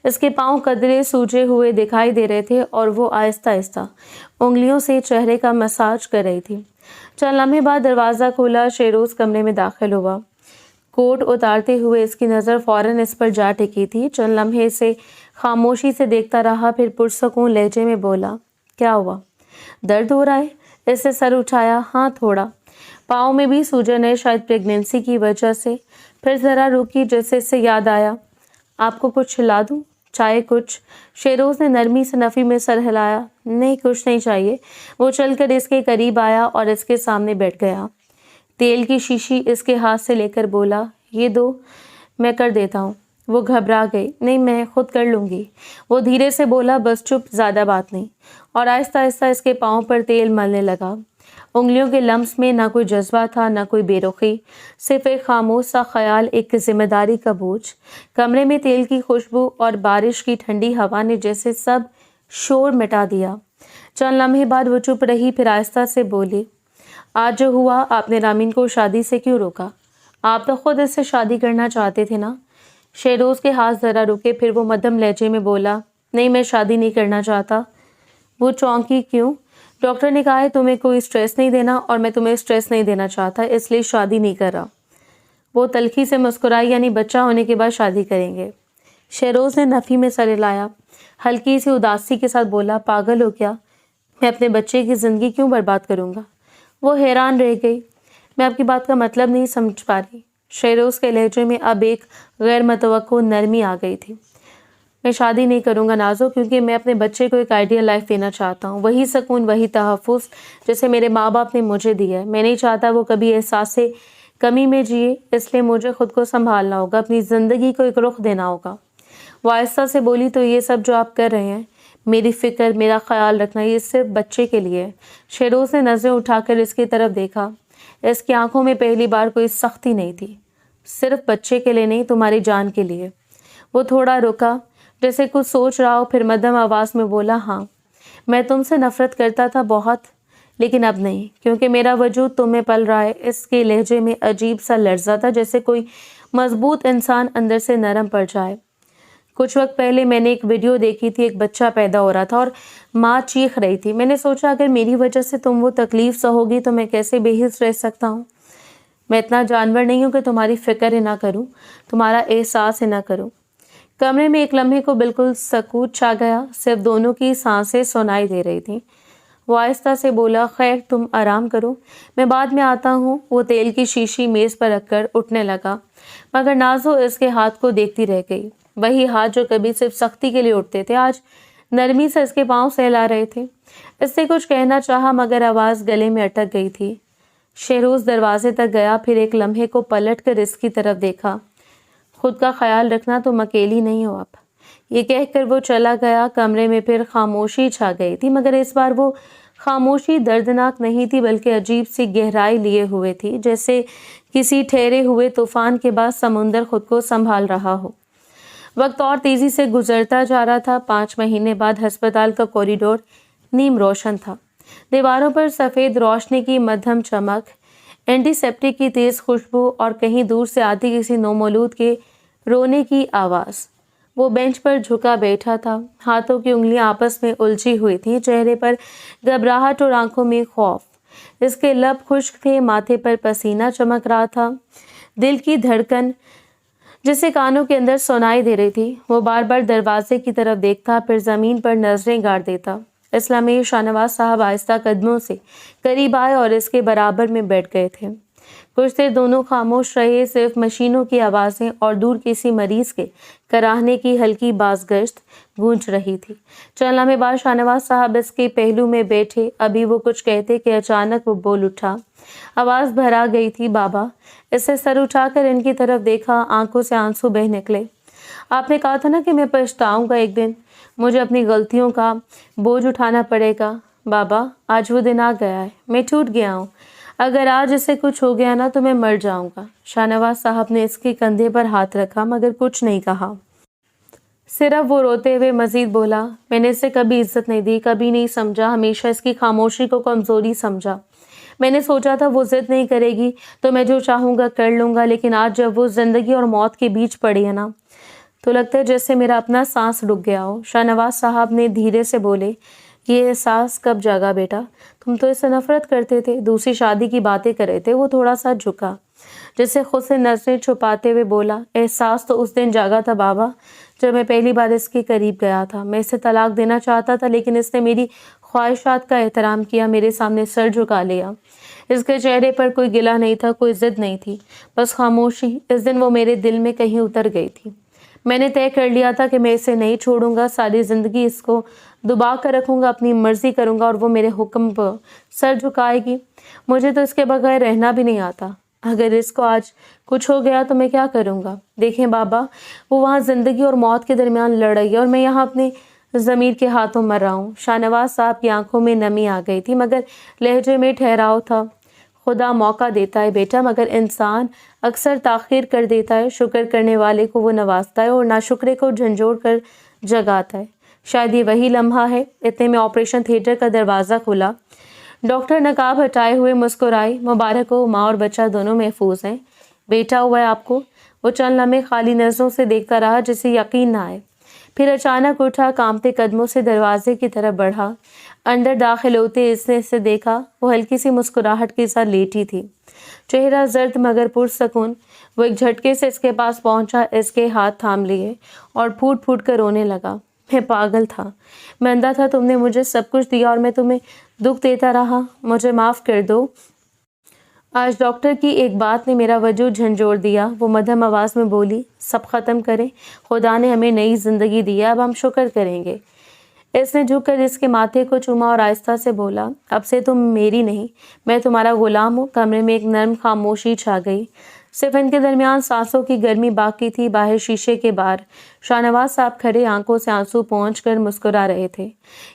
इसके पांव कदरे सूजे हुए दिखाई दे रहे थे और वो आहिस्ता आहिस्ता उंगलियों से चेहरे का मसाज कर रही थी। चंद लम्हे बाद दरवाज़ा खुला, शेरोज कमरे में दाखिल हुआ। कोट उतारते हुए इसकी नज़र फौरन इस पर जा टिकी थी। चंद लम्हे से खामोशी से देखता रहा, फिर पुरसकून लहजे में बोला, क्या हुआ? दर्द हो रहा है? इससे सर उठाया। हाँ, थोड़ा। पाँव में भी सूजन है, शायद प्रेगनेंसी की वजह से। फिर ज़रा रुकी, जैसे इससे याद आया, आपको कुछ खिला दूँ? चाय कुछ? शेरोज ने नरमी से नफ़ी में सर हिलाया। नहीं, कुछ नहीं चाहिए। वो चलकर इसके करीब आया और इसके सामने बैठ गया। तेल की शीशी इसके हाथ से लेकर बोला, ये दो, मैं कर देता हूँ। वो घबरा गई। नहीं, मैं खुद कर लूँगी। वो धीरे से बोला, बस चुप, ज़्यादा बात नहीं। और आहिस्ता आहिस्ता इसके पाँव पर तेल मलने लगा। उंगलियों के लम्स में ना कोई जज्बा था, ना कोई बेरुखी, सिर्फ एक खामोश सा ख्याल, एक जिम्मेदारी का बोझ। कमरे में तेल की खुशबू और बारिश की ठंडी हवा ने जैसे सब शोर मिटा दिया। चंद लम्हे बाद वो चुप रही, फिर आहिस्ता से बोली, आज जो हुआ, आपने रामीन को शादी से क्यों रोका? आप तो खुद इससे शादी करना चाहते थे ना? शेरोज के हाथ ज़रा रुके, फिर वो मध्यम लहजे में बोला, नहीं, मैं शादी नहीं करना चाहता। वो चौंकी। क्यों? डॉक्टर ने कहा है तुम्हें कोई स्ट्रेस नहीं देना और मैं तुम्हें स्ट्रेस नहीं देना चाहता, इसलिए शादी नहीं कर रहा। वो तल्खी से मुस्कुराई, यानी बच्चा होने के बाद शादी करेंगे। शेरोज ने नफ़ी में सर हिलाया, हल्की सी उदासी के साथ बोला, पागल हो क्या? मैं अपने बच्चे की ज़िंदगी क्यों बर्बाद करूँगा? वो हैरान रह गई। मैं आपकी बात का मतलब नहीं समझ पा रही। शेरोज के लहजे में अब एक गैर मुतवक्को नरमी आ गई थी। मैं शादी नहीं करूँगा नाज़ो, क्योंकि मैं अपने बच्चे को एक आइडियल लाइफ देना चाहता हूँ, वही सुकून, वही तहफ़्फ़ुज़ जैसे मेरे माँ बाप ने मुझे दिया है। मैं नहीं चाहता वो कभी एहसास से कमी में जिए, इसलिए मुझे खुद को संभालना होगा, अपनी ज़िंदगी को एक रुख देना होगा। वो आहिस्ता से बोली, तो ये सब जो आप कर रहे हैं, मेरी फ़िक्र, मेरा ख्याल रखना, ये सिर्फ बच्चे के लिए है। शेरोज़ ने नज़रें उठाकर इसकी तरफ देखा। इसकी आंखों में पहली बार कोई सख्ती नहीं थी। सिर्फ बच्चे के लिए नहीं, तुम्हारी जान के लिए। वो थोड़ा रुका, जैसे कुछ सोच रहा हो, फिर मध्यम आवाज़ में बोला, हाँ, मैं तुमसे नफ़रत करता था बहुत, लेकिन अब नहीं, क्योंकि मेरा वजूद तुम्हें पल रहा है। इसके लहजे में अजीब सा लर्ज़ा था, जैसे कोई मजबूत इंसान अंदर से नरम पड़ जाए। कुछ वक्त पहले मैंने एक वीडियो देखी थी, एक बच्चा पैदा हो रहा था और माँ चीख रही थी। मैंने सोचा, अगर मेरी वजह से तुम वो तकलीफ़ सहोगी तो मैं कैसे बेहिस रह सकता हूँ? मैं इतना जानवर नहीं हूँ कि तुम्हारी फ़िक्र ही ना करूँ, तुम्हारा एहसास ही ना करूँ। कमरे में एक लम्हे को बिल्कुल सकूत छा गया, सिर्फ दोनों की सांसें सुनाई दे रही थीं। वो आहिस्ता से बोला, खैर, तुम आराम करो, मैं बाद में आता हूँ। वो तेल की शीशी मेज़ पर रखकर उठने लगा, मगर नाज़ो इसके हाथ को देखती रह गई। वही हाथ जो कभी सिर्फ सख्ती के लिए उठते थे, आज नरमी से इसके पाँव सहला रहे थे। इससे कुछ कहना चाहा, मगर आवाज़ गले में अटक गई थी। शेरोज़ दरवाजे तक गया, फिर एक लम्हे को पलट कर इसकी तरफ देखा। खुद का ख्याल रखना, तुम अकेली नहीं हो अब। ये कहकर वो चला गया। कमरे में फिर खामोशी छा गई थी, मगर इस बार वो खामोशी दर्दनाक नहीं थी, बल्कि अजीब सी गहराई लिए हुए थी, जैसे किसी ठहरे हुए तूफान के बाद समुंदर खुद को संभाल रहा हो। वक्त और तेज़ी से गुजरता जा रहा था। 5 महीने बाद अस्पताल का कॉरिडोर नीम रोशन था। दीवारों पर सफ़ेद रोशनी की मध्यम चमक, एंटीसेप्टिक की तेज़ खुशबू और कहीं दूर से आती किसी नौमौलूद के रोने की आवाज़। वो बेंच पर झुका बैठा था, हाथों की उंगलियां आपस में उलझी हुई थीं, चेहरे पर घबराहट और आंखों में खौफ। इसके लब खुश्क थे, माथे पर पसीना चमक रहा था। दिल की धड़कन जिसे कानों के अंदर सुनाई दे रही थी। वो बार बार दरवाजे की तरफ देखता, फिर ज़मीन पर नजरें गाड़ देता। इस लम्हे शाहनवाज साहब आहिस्ता कदमों से करीब आए और इसके बराबर में बैठ गए थे। कुछ देर दोनों खामोश रहे, सिर्फ मशीनों की आवाज़ें और दूर किसी मरीज के कराहने की हल्की बाज़गश्त गूंज रही थी। चंद लम्हे बाद शाहनवाज साहब इसके पहलू में बैठे। अभी वो कुछ कहते कि अचानक वो बोल उठा। आवाज़ भरा गई थी, बाबा। इससे सर उठाकर इनकी तरफ देखा, आंखों से आंसू बह निकले। आपने कहा था ना कि मैं पछताऊंगा एक दिन, मुझे अपनी गलतियों का बोझ उठाना पड़ेगा। बाबा, आज वो दिन आ गया है, मैं टूट गया हूँ। अगर आज इसे कुछ हो गया ना तो मैं मर जाऊंगा। शाहनवाज साहब ने इसके कंधे पर हाथ रखा, मगर कुछ नहीं कहा। सिर्फ वो रोते हुए मजीद बोला, मैंने इसे कभी इज्जत नहीं दी, कभी नहीं समझा, हमेशा इसकी खामोशी को कमज़ोरी समझा। मैंने सोचा था वो ज़िद नहीं करेगी तो मैं जो चाहूँगा कर लूँगा, लेकिन आज जब वो ज़िंदगी और मौत के बीच पड़ी है ना, तो लगता है जैसे मेरा अपना सांस रुक गया हो। शाहनवाज साहब ने धीरे से बोले, ये एहसास कब जागा बेटा? तुम तो इससे नफरत करते थे, दूसरी शादी की बातें कर रहे थे। वो थोड़ा सा झुका, जिससे खुद से नजरें छुपाते हुए बोला, एहसास तो उस दिन जागा था बाबा, जब मैं पहली बार इसके करीब गया था। मैं इसे तलाक देना चाहता था, लेकिन इसने मेरी ख्वाहिशात का एहतराम किया, मेरे सामने सर झुका लिया। इसके चेहरे पर कोई गिला नहीं था, कोई जिद नहीं थी, बस खामोशी। इस दिन वो मेरे दिल में कहीं उतर गई थी। मैंने तय कर लिया था कि मैं इसे नहीं छोड़ूंगा, सारी ज़िंदगी इसको दबा कर रखूंगा, अपनी मर्जी करूंगा और वो मेरे हुक्म पर सर झुकाएगी। मुझे तो इसके बगैर रहना भी नहीं आता। अगर इसको आज कुछ हो गया तो मैं क्या करूंगा? देखें बाबा, वो वहाँ ज़िंदगी और मौत के दरमियान लड़ रही है और मैं यहाँ अपने ज़मीर के हाथों मर रहा हूँ। शाहनवाज साहब की आंखों में नमी आ गई थी, मगर लहजे में ठहराव था। खुदा मौका देता है बेटा, मगर इंसान अक्सर ताख़ीर कर देता है। शुक्र करने वाले को वो नवाजता है और नाशुक्रे को झंझोड़ कर जगाता है। शायद ये वही लम्हा है। इतने में ऑपरेशन थिएटर का दरवाज़ा खुला। डॉक्टर नकाब हटाए हुए मुस्कुराई, मुबारक हो, माँ और बच्चा दोनों महफूज हैं। बेटा हुआ है आपको? वो चंद लम्हे खाली नज़रों से देखता रहा, जिसे यकीन ना आए। फिर अचानक उठा, कांपते कदमों से दरवाजे की तरफ बढ़ा। अंदर दाखिल होते इसने इसे देखा। वो हल्की सी मुस्कुराहट के साथ लेटी थी, चेहरा जर्द मगर पुरसकून। वो एक झटके से इसके पास पहुंचा, इसके हाथ थाम लिए और फूट फूट कर रोने लगा। मैं पागल था, मैं अंधा था, तुमने मुझे सब कुछ दिया और मैं तुम्हें दुख देता रहा। मुझे माफ़ कर दो। आज डॉक्टर की एक बात ने मेरा वजूद झंझोड़ दिया। वो मध्यम आवाज़ में बोली, सब ख़त्म करें, खुदा ने हमें नई ज़िंदगी दी है, अब हम शुक्र करेंगे। इसने झुककर इसके माथे को चूमा और आहिस्ता से बोला, अब से तुम मेरी नहीं, मैं तुम्हारा गुलाम हूँ। कमरे में एक नर्म खामोशी छा गई, सिर्फ इनके दरमियान सांसों की गर्मी बाकी थी। बाहर शीशे के बाहर शाहनवाज साहब खड़े, आंखों से आंसू पोंछकर मुस्कुरा रहे थे।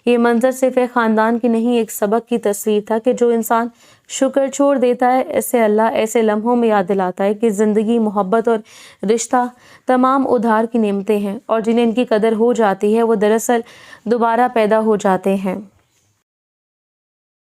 ये मंजर सिर्फ एक ख़ानदान की नहीं, एक सबक की तस्वीर था कि जो इंसान शुक्र छोड़ देता है, ऐसे अल्लाह ऐसे लम्हों में याद दिलाता है कि ज़िंदगी, मोहब्बत और रिश्ता तमाम उधार की नेमतें हैं और जिन्हें इनकी कदर हो जाती है वो दरअसल दोबारा पैदा हो जाते हैं।